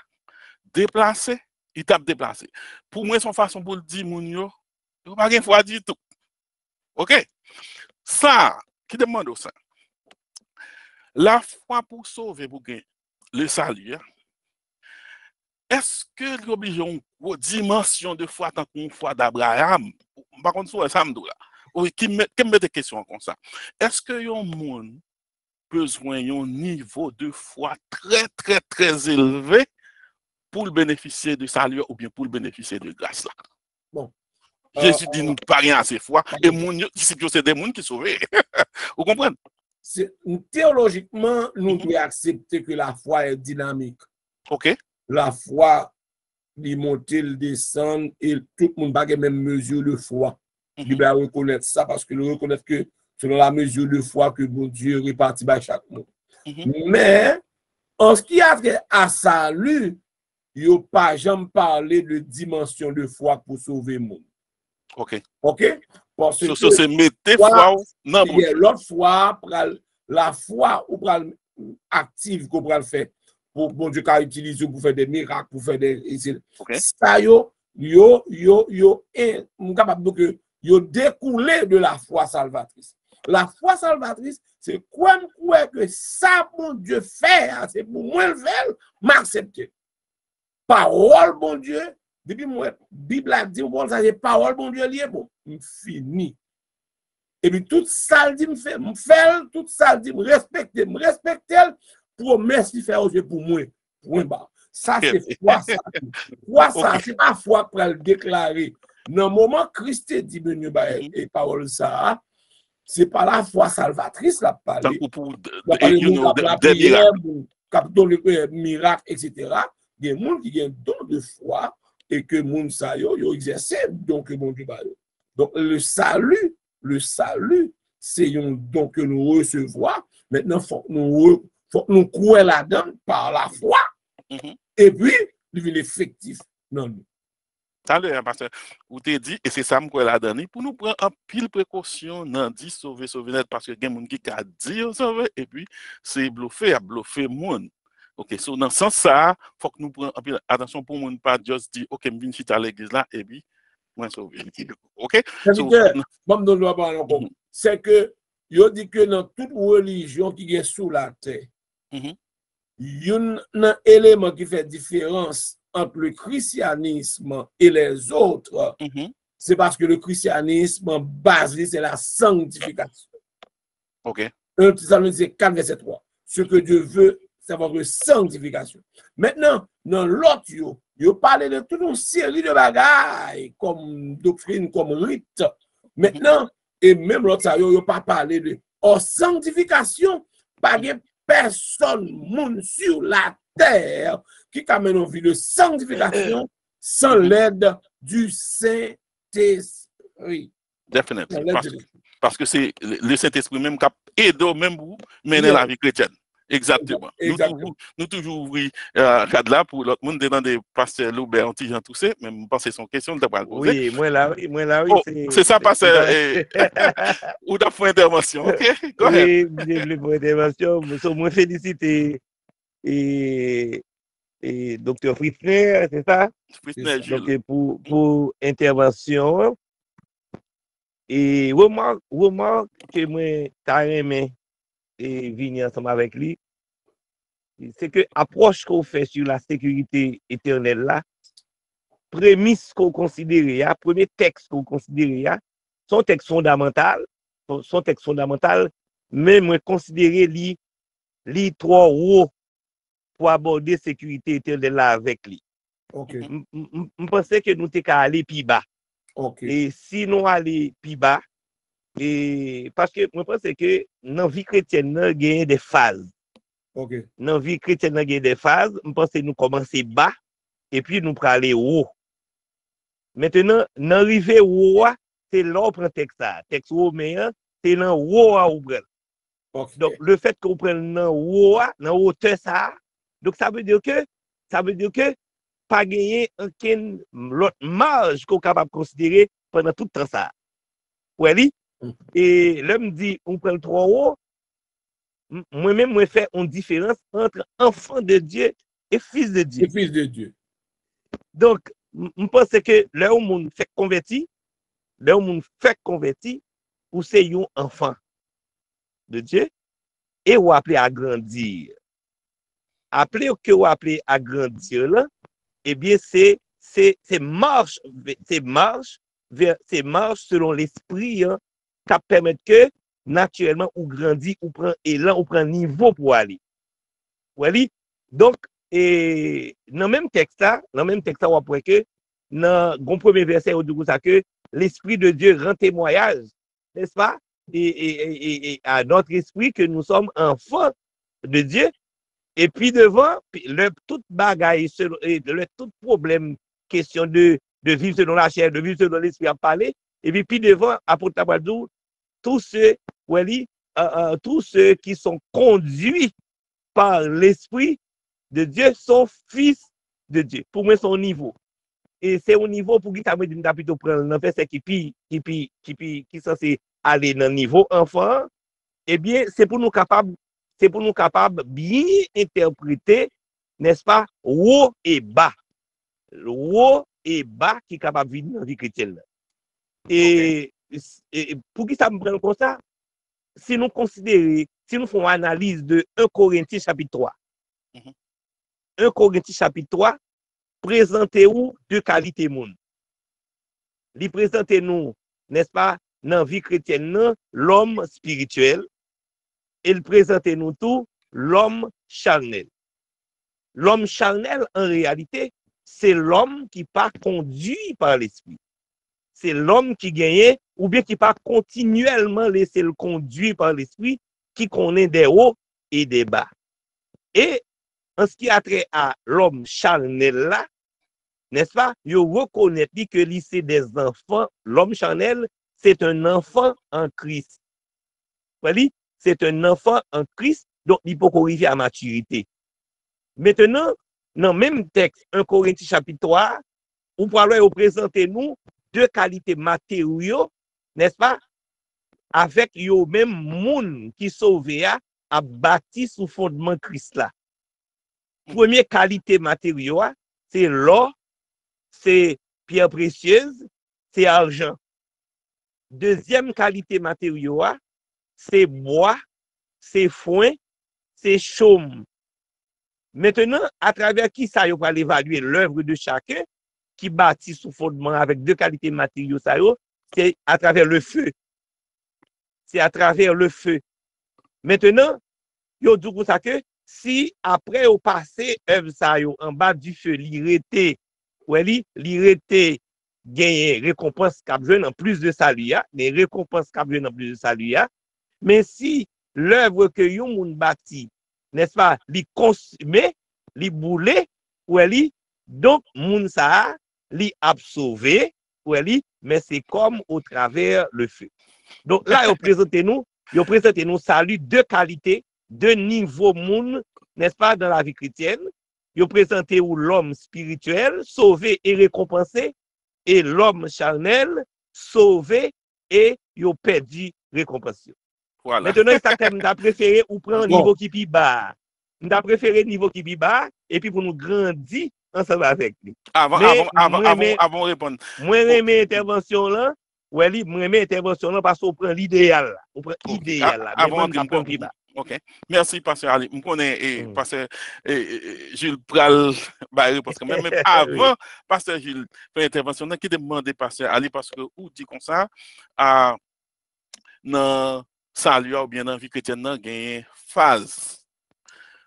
Déplacer, il tape déplacer. Pour moi, son façon pour le dire, moun yo pas gen foi du tout. OK? Ça, qui demande ça? La foi pour sauver, pour gagner le salut, est-ce que l'obligation une dimension de foi tant qu'une foi d'Abraham? Par contre, ça me dit là. Oui, qui me des questions comme ça. Est-ce que yon moun besoin d'un niveau de foi très, très, très élevé pour le bénéficier de salut ou bien pour le bénéficier de grâce là? Bon. Jésus dit nous pas rien à ces fois et mon disciples c'est des mondes qui sauvent. Vous comprenez? Théologiquement, nous devons accepter que la foi est dynamique. OK. La foi, il monte, il descend et tout le monde n'a pas la même mesure de foi. Il doit reconnaître ça parce que nous reconnaissons que selon la mesure de foi que bon Dieu répartit par chaque monde. Mais en ce qui a trait à salut, il n'y a pas jamais parlé de dimension de foi pour sauver le monde. OK. OK? Parce que c'est mettre foi non il y a l'autre foi, la foi ou active qu'on peut le faire pour bon Dieu qui utilise pour faire des miracles, pour faire des ça capable que yo découlé de la foi salvatrice. La foi salvatrice, c'est quoi que ça bon Dieu fait, c'est pour moi le faire, m'accepter. Parole bon Dieu, depuis moi Bible a dit bon ça c'est parole bon Dieu lié bon, fini. Et puis tout ça dit me fait tout ça dit me respecter promesse qui fait aujourd'hui pour moi. Point barre. Ça c'est foi ça. Foi ça, c'est pas foi pour le déclarer. Dans le moment Christ dit et parole ça, c'est pas la foi salvatrice la parler. Des miracles, etc. Il y a des gens qui ont don de foi et que les gens yo exercent donc bon Dieu. Donc le salut, c'est un don que nous recevons. Maintenant, faut nous croire là-dedans par la foi. Et puis, il est effectif. Non. Alors, parce que vous t'avez dit, et c'est ça que je donné, pour nous prendre un pile précaution, non dit sauver net, parce que il y a des gens qui ont dit sauver, et puis c'est bluffer monde. OK, so dans ce sens ça, il faut que nous prenions attention pour ne pas juste dire, OK, je viens à l'église là, et puis, moi sauver. OK? C'est que, il dit que dans toute religion qui est sous la terre, il y a un élément qui fait différence entre le christianisme et les autres, c'est parce que le christianisme basé, c'est la sanctification. OK. 1 Thessaloniciens 4, verset 3. Ce que Dieu veut, c'est votre sanctification. Maintenant, dans l'autre, il parle de toute une série de bagailles, comme doctrine, comme rite. Maintenant, et même l'autre, il n'a pas parlé de sanctification, pas de personne, monde sur la terre, qui amène une vie de sanctification sans l'aide du Saint-Esprit. Définitivement. Parce que c'est le Saint-Esprit même qui aide même vous mener la vie chrétienne. Exactement. Nous toujours ouvrir cadre là pour l'autre monde dans des pasteurs Loubert, Antijan, tout ça, mais je pense que c'est son question de pas poser. Oui, moi là, c'est ça, pasteur. Ou d'as fait intervention, OK? Go ahead. Oui, pour intervention, moi féliciter et docteur Fritzner, c'est ça? Fritzner, donc pour intervention. Et remarque que moi t'as aimé et venir ensemble avec lui, c'est que approche qu'on fait sur la sécurité éternelle là, prémisse qu'on considère, premier texte qu'on considère, son texte fondamental, mais moi considérer lui trop haut pour aborder sécurité éternelle là avec lui. OK. Je pensais que nous t'es qu'à aller plus bas. OK. Et si nous aller plus bas, et parce que je pense que dans la vie chrétienne, il y a des phases. OK. Dans la vie chrétienne, il y a des phases. Je pense que nous commençons bas et puis nous prenons aller haut. Maintenant, dans l'arrivée haut, c'est là qu'on prend le texte. Texte romain, c'est dans haut à ouvrir. Okay. Donc, le fait qu'on prenne dans haut, dans hauteur, ça, donc ça veut dire que pas gagner aucune l'autre marge qu'on est capable de considérer pendant tout le temps ça. Oui. Et l'homme dit, on prend le trop haut, moi-même, moi fais une différence entre enfant de Dieu et fils de Dieu. Et fils de Dieu. Donc, je pense que là où on fait converti, ou c'est un enfant de Dieu, et ou appelé à grandir. Appelé ou appelé à grandir là, eh bien, c'est marche selon l'esprit hein, qui permet que naturellement ou grandit ou prend élan ou prend niveau pour aller. Voilà. Donc, et dans le même texte, on voit que dans le premier verset, on dit que l'Esprit de Dieu rend témoignage, n'est-ce pas? Et à notre esprit que nous sommes enfants de Dieu. Et puis devant, tout bagaille, tout problème, question de vivre selon la chair, de vivre selon l'esprit à parler. Et puis devant, apôtre Tabadou, tous ceux qui sont conduits par l'esprit de Dieu sont fils de Dieu. Pour moi, c'est au niveau. Et c'est au niveau pour qui ça me dit plutôt prendre un verset qui censé aller dans le niveau enfant. Eh bien, c'est pour nous capables bien interpréter, n'est-ce pas, haut et bas. Le haut et bas qui est capable de vivre dans la vie chrétienne. Et pour qui ça me prend comme ça? Si nous considérons, si nous faisons une analyse de 1 Corinthiens chapitre 3, 1 Corinthiens chapitre 3, présentez-vous deux qualités monde. Il présente-nous, n'est-ce pas, dans la vie chrétienne, l'homme spirituel, et il présente-nous tout l'homme charnel. L'homme charnel, en réalité, c'est l'homme qui pas conduit par l'esprit. C'est l'homme qui gagne, ou bien qui pas continuellement laisser le conduire par l'esprit, qui connaît des hauts et des bas. Et en ce qui a trait à l'homme charnel là, n'est-ce pas, il reconnaît que c'est des enfants. L'homme charnel, c'est un enfant en Christ. Voyez, c'est un enfant en Christ, donc il peut arriver à maturité. Maintenant, dans le même texte, 1 Corinthiens chapitre 3, vous pouvez présenter nous deux qualités matériaux, n'est-ce pas, avec le même monde qui sauvé a bâti sous fondement Christ là. Première qualité matériaux, c'est l'or, c'est pierre précieuse, c'est argent. Deuxième qualité matériaux, c'est bois, c'est foin, c'est chaume. Maintenant, à travers qui ça va évaluer l'œuvre de chacun qui bâtit sous fondement avec deux qualités matériaux, c'est à travers le feu. C'est à travers le feu. Maintenant, yo dit pour ça que si après au passé œuvre ça en bas du feu, l'irrité gagner récompense cap en plus de salut, des récompenses cap en plus de salut. Mais si l'œuvre que yon moun bâti, n'est-ce pas, li consumé, li boulé, donc moun sa li absorvé, mais c'est comme au travers le feu. Donc là, yo présente nous salut deux qualités, deux niveaux moun, n'est-ce pas, dans la vie chrétienne. Yo présente où l'homme spirituel, sauvé et récompensé, et l'homme charnel, sauvé et yo perdu récompensé. Voilà. Maintenant, ça m'a préféré ou prendre un niveau qui est bas. M'a préféré niveau qui est bas et puis pour nous grandir ensemble avec lui. Avant répondre. Moi j'aime intervention là. Ouais, moi j'aime intervention là parce qu'on prend l'idéal. On prend l'idéal là. Avant de prendre plus bas. OK. Merci pasteur Ali. Je connais pasteur Jules Pral parce que même avant pasteur Jules fait intervention qui demandait pasteur Ali parce que ou dit comme ça à dans salut ou bien dans la vie chrétienne, il y a une phase.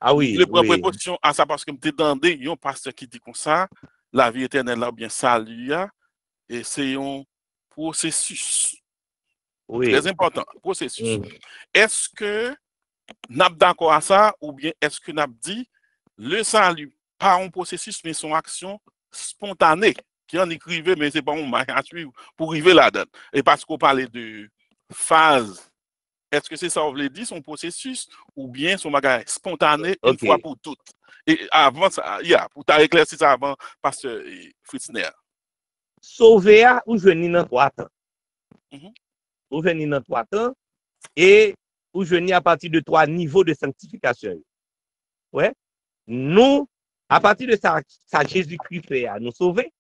Ah oui. Je prends préposition à ça parce que je me demandé, il y a un pasteur qui dit comme ça, la vie éternelle ou bien salut, et c'est un processus. Oui. Très important, processus. Est-ce que nous sommes d'accord à ça ou bien est-ce que nous avons dit le salut, pas un processus, mais son action spontanée, qui en écrivait, mais ce n'est pas un marque à suivre pour arriver là-dedans. Et parce qu'on parlait de phase. Est-ce que c'est ça, on veut dire, son processus, ou bien son bagage spontané une fois pour toutes? Et avant ça, pour t'éclaircir ça avant, pasteur Fritzner. Sauvé ou venir dans 3 temps. Ou venir dans 3 temps, et ou jeûner à partir de 3 niveaux de sanctification. Ouais. Nous, à partir de ça Jésus-Christ fait à nous sauver.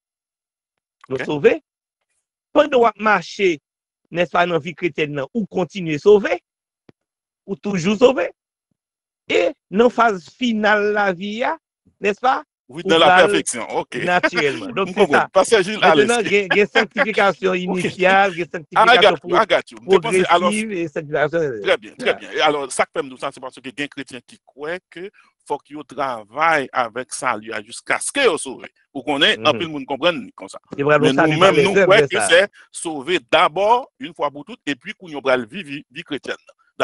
Nous sauver. Pendant qu'on marche, n'est-ce pas, dans la vie chrétienne, ou continuer sauver, ou toujours sauver. Et dans la phase finale de la vie, n'est-ce pas? Oui, dans la perfection, ok. Naturellement. Donc, c'est ça. Pasteur Gilles, maintenant, il y a sanctification initiale, il y a sanctification progressive et sanctification. Très bien, très bien. Et alors, ça que nous, c'est parce que il y a un chrétien qui croit que faut qu'il travaille avec ça jusqu'à ce qu'il soit sauvé. Pour qu'on ait un peu de monde comprenne comme ça. Mais nous-mêmes, nous croyons que c'est sauver d'abord, une fois pour toutes, et puis qu'on y aura le vie chrétienne.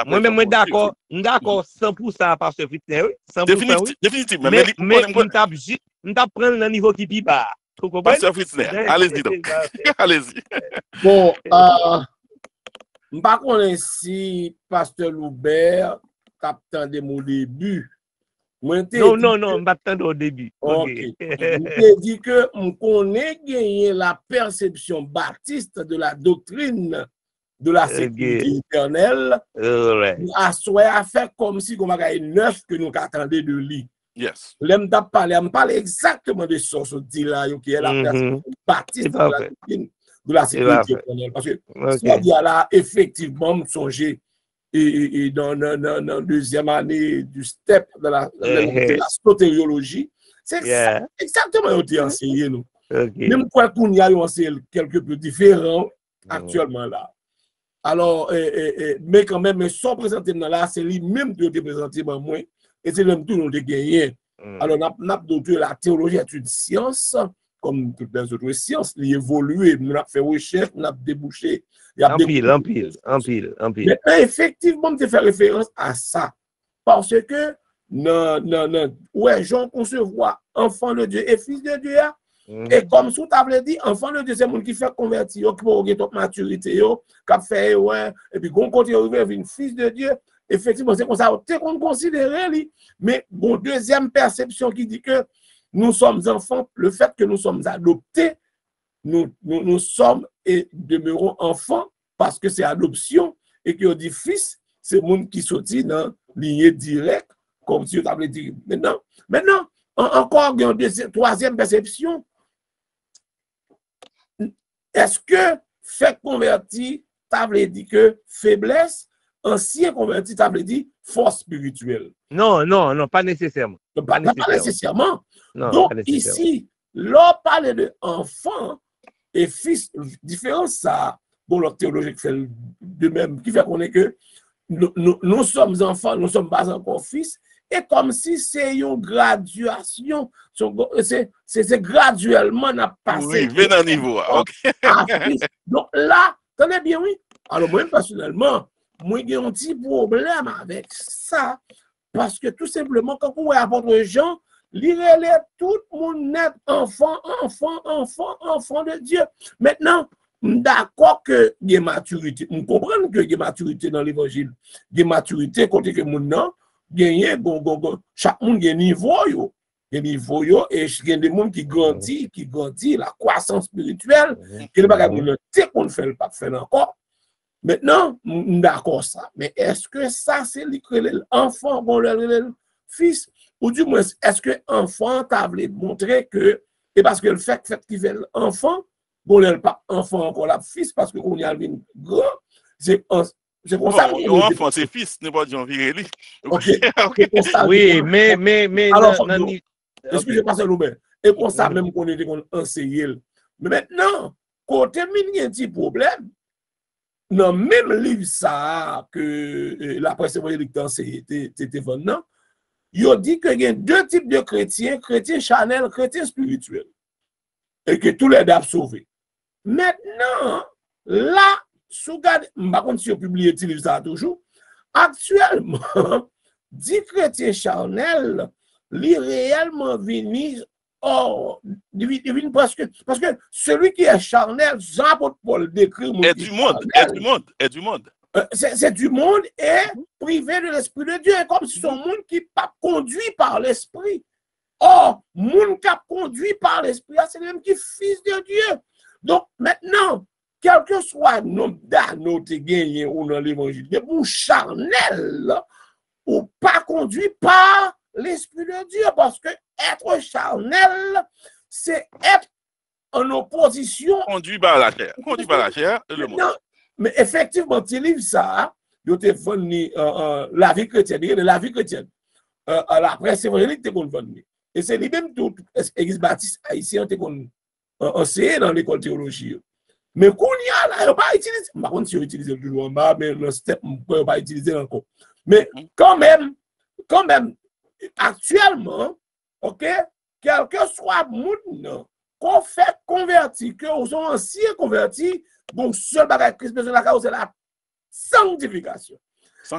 Moi-même, d'accord 100% parce que définitivement. Mais on t'a pris le niveau qui pipe pas. Pasteur Fritzner, allez-y donc. Allez-y. Bon, je ne sais pas si Pasteur Loubert capte de mon début. Non, je ne sais pas au début. Ok. Je dit que on connaît gagné la perception baptiste de la doctrine de la sécurité éternelle, à faire comme si on avait neuf que nous attendions de lui. Yes. L'aime parler exactement de ce qu'on dit là, qui est la perception baptiste de la doctrine de la sécurité éternelle. Parce que il y a là, effectivement, me songer et dans la deuxième année du step de la sotériologie, c'est exactement ce qu'on a enseigné nous. Même quoi qu'on y a enseigné quelque peu différent actuellement là. Alors, mais quand même, sans présenter là, c'est lui-même qui a présenté moi, et c'est même tout nous de gagné. Alors, n'a d'autres la théologie est une science, comme toutes les autres sciences, il évolue, nous avons fait recherche, nous avons débouché. En pile. Mais effectivement, je fais référence à ça. Parce que, ouais, Jean concevoir enfant de Dieu et fils de Dieu, et comme sous table dit, enfant de Dieu, c'est le monde qui fait convertir, qui peut avoir toute maturité, qui fait, ouais, et puis qu'on continue à arriver une fils de Dieu. Effectivement, c'est comme ça, c'est qu'on considère, mais bon, deuxième perception qui dit que nous sommes enfants, le fait que nous sommes adoptés, nous sommes et demeurons enfants parce que c'est adoption et qu'on dit fils, c'est le monde qui sortit dans lignée directe, comme si on avait dit. Maintenant, encore une troisième perception. Est-ce que fait converti, t'avais dit que faiblesse, ancien converti, t'avais dit force spirituelle? Non, pas nécessairement. Pas nécessairement. Non, donc, pas nécessairement. Ici, l'on parle de enfant et fils, différence ça, bon, leur théologie fait de même, qui fait qu'on est que nous sommes enfants, nous ne sommes pas encore fils, et comme si c'est une graduation, c'est graduellement n'a passé. Oui, venez à niveau. Okay. Donc là, tenez bien, oui. Alors moi, personnellement, moi, j'ai un petit problème avec ça, parce que tout simplement, quand on apprendre Jean, lire tout le monde net, enfant de Dieu. Maintenant, d'accord que il y a maturité. On comprend que il y a maturité dans l'évangile. Il y a maturité côté que mon nom, chaque monde a un niveau yo. Et il y a des gens qui grandit, la croissance spirituelle, qui n'est pas qu'on ne fait pas faire encore. Maintenant, d'accord ça. Mais est-ce que ça, c'est l'enfant, le fils, ou du moins, est-ce que l'enfant t'a voulu montrer que, et parce que le fait qu'il fait l'enfant, bon, il n'est pas enfant encore la fils, parce qu'on y a une grand, c'est pour ça. Enfant, c'est fils, n'est pas Jean Virelli. Oui, mais. Alors, excusez-moi, c'est Loubert. Et pour ça, même qu'on était enseigné. Mais maintenant, côté il y a un petit problème. Dans le même livre, ça, que la presse évangélique c'était maintenant, il dit qu'il y a deux types de chrétiens, chrétiens charnels, chrétiens spirituels. Et que tous les deux sont sauvés. Maintenant, là, par contre, si on publie ce livre, ça toujours, actuellement, 10 chrétiens charnels, li réellement venir parce que celui qui est charnel, Jean-Apôtre Paul décrit est du monde. C'est du monde et privé de l'Esprit de Dieu. Comme si son monde qui n'est pas conduit par l'Esprit. Or, monde qui est conduit par l'Esprit, c'est le même qui est fils de Dieu. Donc, maintenant, quel que soit le nombre d'anneaux que gagné ou dans l'évangile, mais pour charnel, ou pas conduit par l'Esprit de Dieu, parce que être charnel, c'est être en opposition. Conduit par la chair. Conduit par la chair et le monde. Non, mais effectivement, tu livres ça, il te fourni la vie chrétienne, la vie chrétienne. La presse évangélique, tu vendu. Et c'est lui-même tout, l'église baptiste haïtien, tu enseigné dans l'école de théologie. Mais qu'on y a là, il n'a pas utilisé. Par contre, si on utilise le plus en bas, mais le step, on ne peut pas utiliser encore. Mais quand même, actuellement, ok, quel que soit le monde, qu'on fait converti, que nous sommes anciens convertis, donc seul bagage Christ besoin de la cause, c'est la sanctification.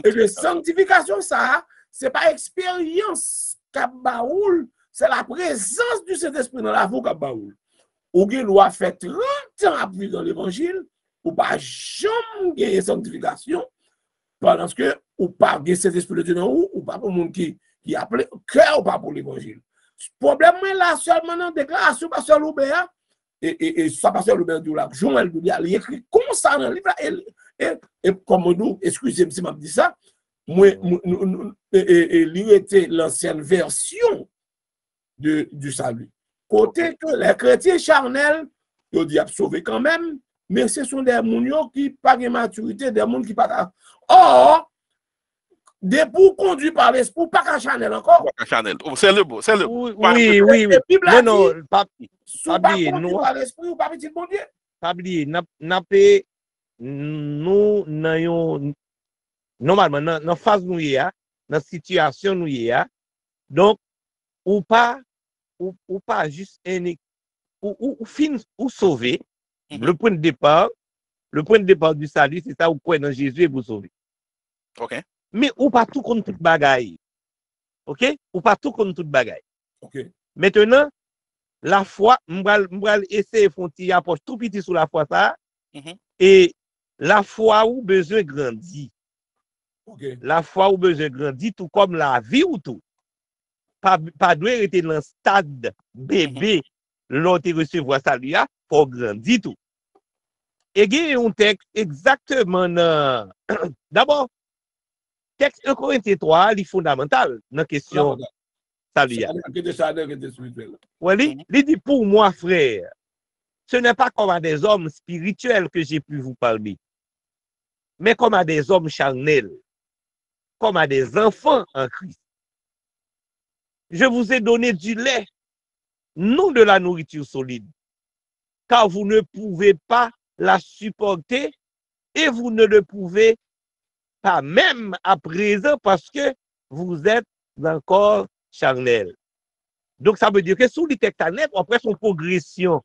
Et la sanctification, ça, c'est pas expérience Kabaoul, c'est la présence du Saint-Esprit dans la vie Kabaoul. Ou qui doit faire 30 ans à vivre dans l'évangile, ou pas jamais gagner sanctification, pendant que ou pas gagner cet esprit de Dieu dans ou pas pour le monde qui appelé cœur ou pas pour l'évangile. Le problème est là seulement dans la déclaration pasteur Loubert et ça pasteur Loubert dit là, Joël il écrit comme ça dans le livre et comme nous, excusez-moi si je dis ça, il était l'ancienne version du salut. Côté que les chrétiens charnels, ils disent sauver quand même, mais ce sont des gens qui n'ont pas de maturité, des gens qui n'ont pas. Or, des pour conduits par l'esprit, pas qu'à charnel encore. C'est le beau, c'est le beau. Oui. Non, pas oublier, nous. Par l'esprit ou pas petit bon Dieu. Pas oublier, nous n'ayons normalement dans phase nous y a, dans situation nous y a, donc ou pas juste ou sauver. Le point de départ du salut, c'est ça, ou quoi dans Jésus et vous sauver. OK. Mais ou pas tout contre toute bagaille. OK? Ou pas tout contre toute bagaille. OK. Maintenant, la foi, m'bral essayer de faire une approche tout petit sur la foi ça. Et la foi ou besoin grandir. Okay. La foi ou besoin grandir tout comme la vie ou tout. Pas doit être dans le stade bébé, l'autre recevoir ça lui a, pour grandir tout. Et il y a un texte exactement d'abord, texte 1 Corinthiens 3, il est fondamental dans la question salut. Il dit pour moi, frère, ce n'est pas comme à des hommes spirituels que j'ai pu vous parler, mais comme à des hommes charnels, comme à des enfants en Christ. Je vous ai donné du lait, non de la nourriture solide, car vous ne pouvez pas la supporter et vous ne le pouvez pas même à présent parce que vous êtes encore charnel. Donc ça veut dire que sous les textes après son progression.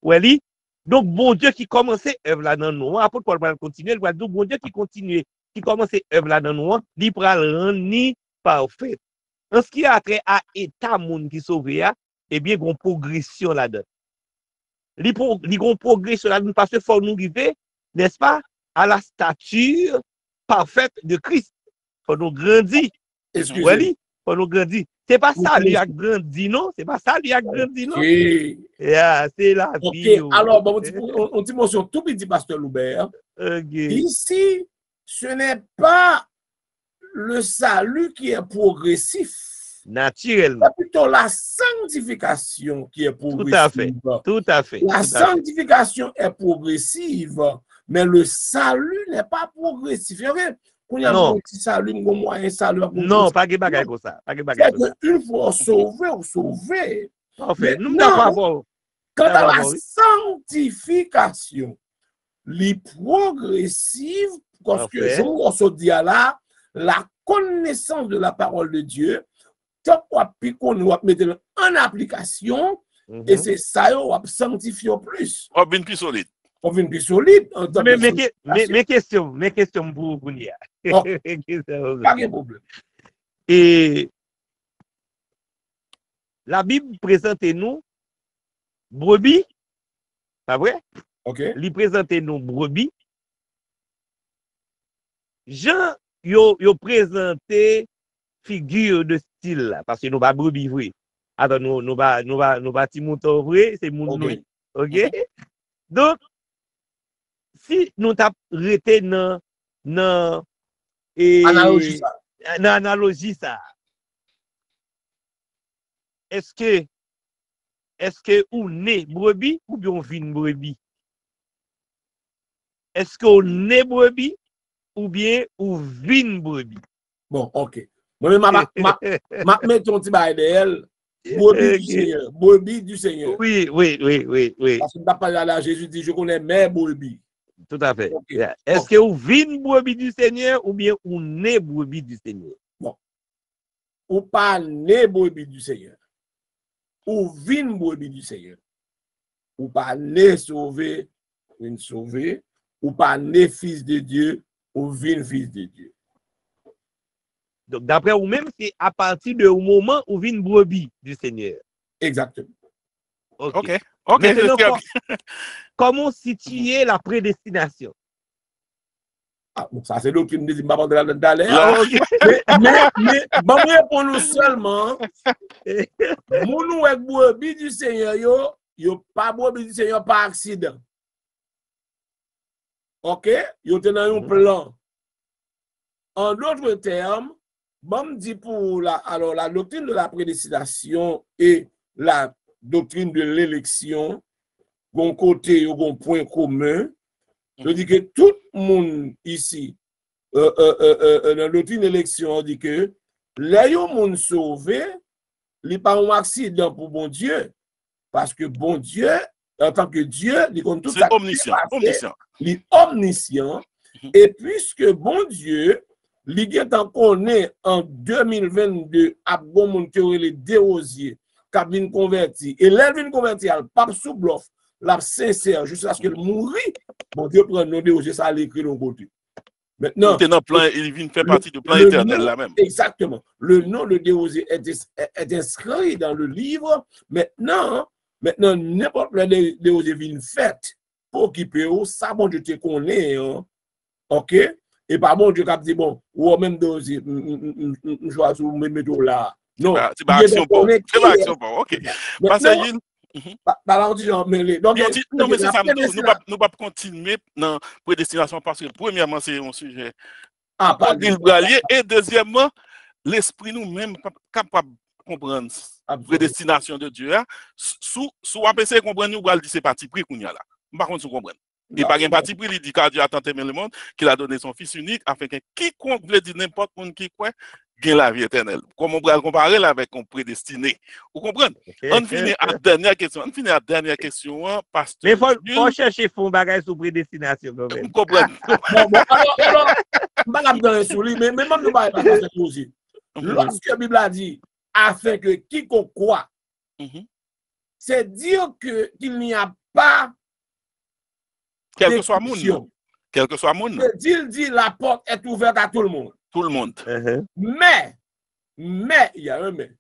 Oui, donc bon Dieu qui commençait œuvre là dans nous, après Paul va continuer, il va dire bon Dieu qui continue, qui commençait œuvre là dans nous, il va le rendre parfait. En ce qui a trait à état monde qui sauve, eh bien, il y a une progression là-dedans. Il y a une progression là-dedans parce qu'il faut nous arriver, n'est-ce pas, à la stature parfaite de Christ. Il faut nous grandir. Excusez-moi. Il faut nous grandir. C'est pas ça lui a grandi, non? C'est pas ça lui a grandi, non? Yeah, c'est la vie. OK. Alors, bon, on dit mention tout petit pasteur Loubert. Ici, ce n'est pas le salut qui est progressif. Naturellement. C'est plutôt la sanctification qui est progressive. Tout à fait. La sanctification est progressive, mais le salut n'est pas progressif. Non. Non, pas de bagaille comme ça. Une fois sauvé ou sauvé. Parfait. Nous n'avons pas. Quant à la sanctification, les progressive, parce que je vous dis là, la connaissance de la parole de Dieu, qu'on doit mettre en application, et c'est ça qu'on va sanctifier plus. On va plus solide. On vient plus solide. Mes questions pour vous. Pas de problème. Et la Bible présente nous brebis, pas vrai? OK. Il présente nous brebis. Jean, yo présenté figure de style parce que nous pas brebis vrai. Attends, nous pas Timouton vrai, c'est mon nous. OK? Donc si nous t'avons arrêté dans Analogie ça. Analogie ça, est-ce que on est brebis ou bien on vient brebis? Est-ce qu'on est brebis ou bien on vient brebis? Bon, ok. Moi-même, ma mets ton petit bail d'elle. Brebis du Seigneur. Brebis du Seigneur. Oui. Parce que n'a pas là, Jésus dit, je connais mes brebis. Tout à fait. Okay. Yeah. Est-ce que vous venez brebis du Seigneur ou bien vous n'est brebis du Seigneur? Bon. Ou pas né brebis du Seigneur. Ou vin brebis du Seigneur. Ou pas né sauvé, vin sauvé. Ou pas né fils de Dieu, ou vin fils de Dieu. Donc, d'après vous-même, c'est à partir du moment où vient brebis du Seigneur. Exactement. Ok. Maintenant, comment situer la prédestination? Ah, bon, ça, c'est l'autre qui me dit, ma bande d'aller. Mais, bon, pour nous seulement, mon avec brebis du Seigneur, yo pas brebis du Seigneur par accident. Ok? Yo tenant un plan. En d'autres termes, bon, dit pour la doctrine de la prédestination et la doctrine de l'élection, bon côté, bon point commun, je dis que tout le monde ici, dans la doctrine de l'élection, on dit que les gens sauvé, il n'est pas un accident pour bon Dieu, parce que bon Dieu, en tant que Dieu, il compte tout ça. C'est omniscient. Il est omniscient, et puisque bon Dieu, il est en 2022, à bon monde qui aurait les Desrosiers, qui a bien converti, et l'elle vient convertir, le pape sous bluff, la sincère, jusqu'à ce qu'elle mourit, bon Dieu prend nos Desrosiers, ça l'écrit de l'autre côté. Maintenant, il vient faire partie du plan éternel là même. Exactement. Le nom de Desrosiers est inscrit dans le livre. Maintenant, n'importe quel Desrosiers vient fait pour occuper, ça, bon Dieu te connaît, hein. Ok? Et pas bon Dieu qui a dit, bon, ou même Desrosiers, je choisis me mettre là. Non. C'est pas action pour. C'est pas action pour. Ok. Parce que non, mais c'est ça, nous ne pas continuer dans la prédestination parce que premièrement, c'est un sujet et deuxièmement, l'esprit nous-mêmes capable de comprendre la prédestination de Dieu. Sous APC, comprendre, nous allons dire c'est parti pris qu'on y a là. Par contre, nous comprenons. Et par un parti pris, il dit car Dieu a tant aimé le monde qu'il a donné son Fils unique afin que quiconque veut dire n'importe qui croit gagne la vie éternelle. Comment on peut comparer là avec un prédestiné? Vous comprenez? On finit à la dernière question. Parce que. Mais il faut chercher fond bagage sur prédestination. Vous comprenez? Alors, mais même nous ne pas poser. Lorsque la Bible a dit afin que quiconque croit, c'est dire qu'il n'y a pas. Quel que soit le monde. Quel que soit le monde. Il dit la porte est ouverte à tout le monde. Tout le monde. Mais, il y a un mais.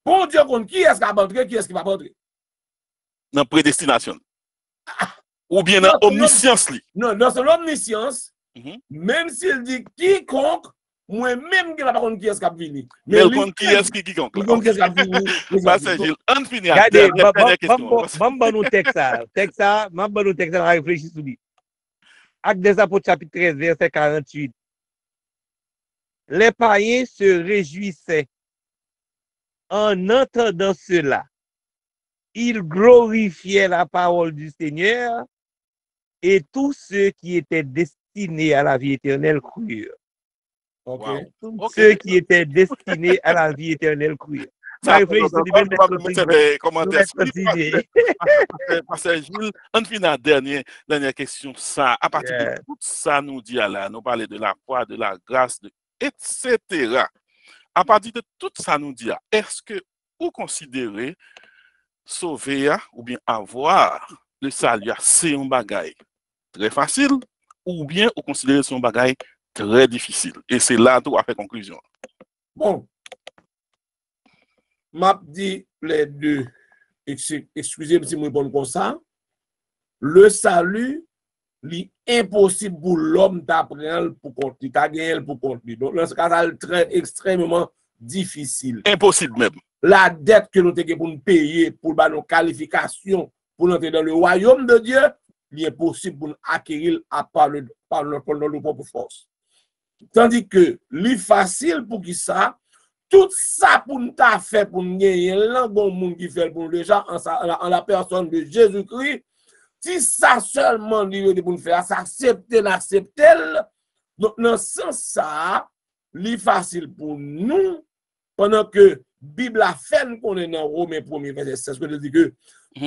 Bon Dieu, qui est-ce qui va rentrer, qui est-ce qui va rentrer? Dans la prédestination. Ou bien dans l'omniscience. Non, dans son omniscience, même s'il dit quiconque, moi-même, je ne sais pas qui est-ce qui va venir. Mais il compte qui est-ce qui quiconque. Qui est-ce qui va venir. Parce que Gilles, on finit à la dernière question. Nous texte ça, on réfléchir sur lui. Acte des Apôtres, chapitre 13, verset 48. Les païens se réjouissaient en entendant cela. Ils glorifiaient la parole du Seigneur et tous ceux qui étaient destinés à la vie éternelle crurent. Ceux qui étaient destinés à la vie éternelle crurent. Parce que Gilles, on finit la dernière question. Ça, à partir de tout ça, nous dit là, nous parlons de la foi, de la grâce, etc. À partir de tout ça, nous dit, est-ce que vous considérez sauver ou bien avoir le salut, c'est un bagage très facile ou bien vous considérez son bagage très difficile? Et c'est là tout à fait conclusion. Bon, m'a dit les deux, excusez-moi si je réponds comme ça, le salut, c'est impossible pour l'homme d'apprendre pour continuer, pour continuer. Donc, dans ce cas, c'est extrêmement difficile. Impossible même. La dette que nous avons pour nous payer, pour nos qualifications, pour entrer dans le royaume de Dieu, il est possible pour nous acquérir par notre propre force. Tandis que, li facile pour qui ça, tout ça pour nous faire pour nous gagner, là, bon monde qui fait pour nous déjà en la personne de Jésus-Christ, si ça seulement lui pour nous faire, ça accepter, donc dans ce sens ça, li facile pour nous, pendant que Bible a fait nous connaître dans Romains 1er verset 16, que dit que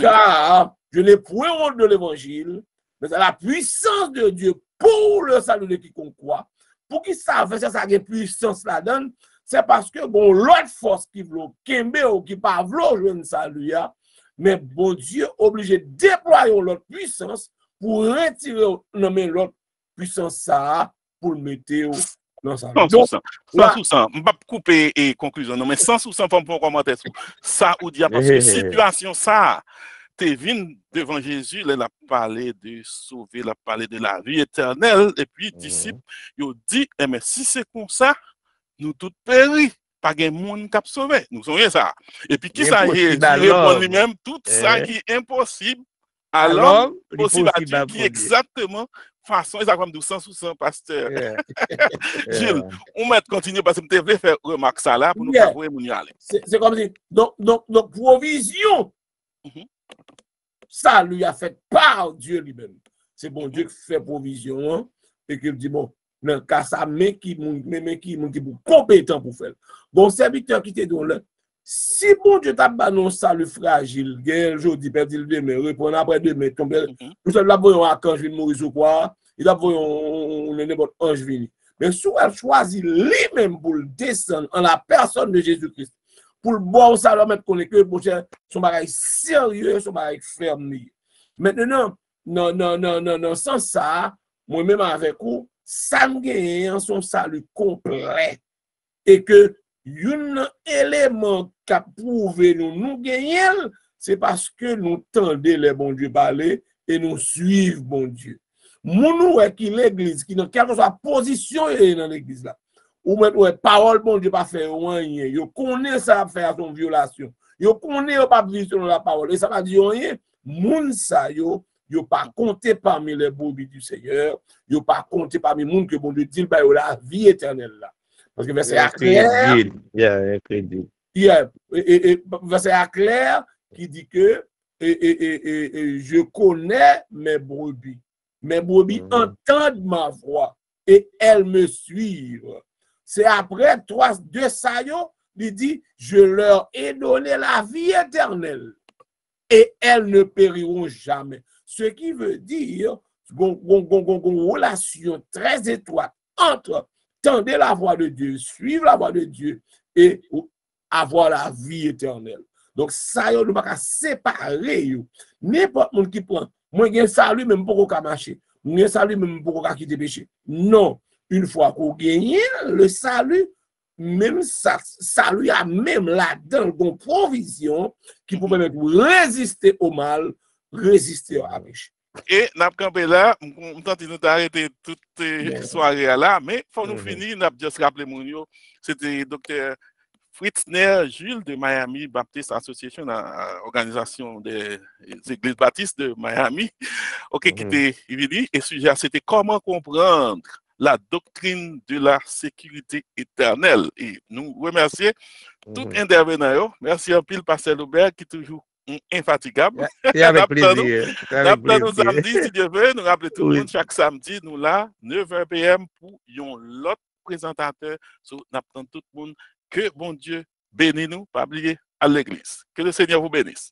car je n'ai point honte de l'évangile, mais c'est la puissance de Dieu pour le salut de quiconque croit. Pour qui ça fait ça a une puissance la donne, c'est parce que bon l'autre force qui veut kembe ou qui pas veut jouer salut ya, mais bon Dieu obligé de déployer l'autre puissance pour retirer nommer l'autre puissance ça pour le mettre dans sa vie. 100%. 100%. Je ne vais pas couper et conclusion, non, mais 100% pour me commenter sur ça ou dire parce que situation ça, tu viens devant Jésus, il a parlé de sauver, il a parlé de la vie éternelle, et puis disciples, il dit, eh, mais si c'est comme ça, nous tous péris, pas de monde qui a sauvé. Nous sommes ça. Et puis qui ça Jésus répond lui-même, tout ça qui est impossible, alors possible à Dieu, qui est exactement façon, ils ont comme 100% pasteur. Gilles, on va continuer parce que je vais faire remarque ça là pour nous faire voir y aller. C'est comme si, donc provision, ça lui a fait par Dieu lui-même. C'est bon Dieu qui fait provision et qui dit, bon, dans le cas ça, mais qui est compétent pour faire. Bon, serviteur qui était dans le, si bon Dieu t'a banon salut fragile, il aujourd'hui, perdu le demain, répondre après demain, tomber, nous sommes là, voyons à quand je vais mourir ou quoi, il a voyons n'importe ange venu. Mais si elle choisit lui-même pour le descendre en la personne de Jésus-Christ, pour le bon salut, mettre qu'on est que son bagage sérieux, son bagage ferme. Maintenant, non, sans ça, moi-même avec vous, ça me gagne son salut complet. Et que, un élément qui a prouvé nous gagner, c'est parce que nous tendons les bons Dieu parler et nous suivons bon Dieu. Nous qui l'église, qui n'a quelle que soit position dans l'église là, ou maintenant parole bon Dieu pas faire rien, yo connaît ça faire son violation, yo connaît pas vivre selon la parole et ça va dire rien, moun ça yo pas compté parmi les brebis du Seigneur, yo pas compté parmi moun que bon Dieu dit ba yo la vie éternelle là. Parce que verset clair, verset clair qui dit que je connais mes brebis. Mes brebis entendent ma voix et elles me suivent. C'est après 2 saillots, il dit, je leur ai donné la vie éternelle et elles ne périront jamais. Ce qui veut dire une relation très étroite entre tendez la voix de Dieu, suivre la voix de Dieu et avoir la vie éternelle. Donc, ça, on ne peut pas séparer. N'importe qui qui prend, moi, je salut même pour qu'on marcher. Je salut même pour qu'on quitte le péché. Non. Une fois qu'on gagne le salut, même ça, salut a même là-dedans une provision qui peut permettre de résister au mal, résister à la péché. Et nous avons campé là, nous avons arrêté toute soirée là, mais il faut nous finir, nous avons juste rappelé mon c'était Dr. Fritzner Jules de Miami Baptist Association, organisation des églises baptistes de Miami, qui était venu, et le sujet c'était comment comprendre la doctrine de la sécurité éternelle. Et nous remercions tout intervenant. Merci un pile Pasteur Aubert qui est toujours infatigable. Et avec plaisir. Nous samedi, si Dieu veut, nous rappelons tout le monde chaque samedi, nous là, 9h PM pour l'autre présentateur. Nous attendons tout le monde que bon Dieu bénisse nous, pas oublier à l'église. Que le Seigneur vous bénisse.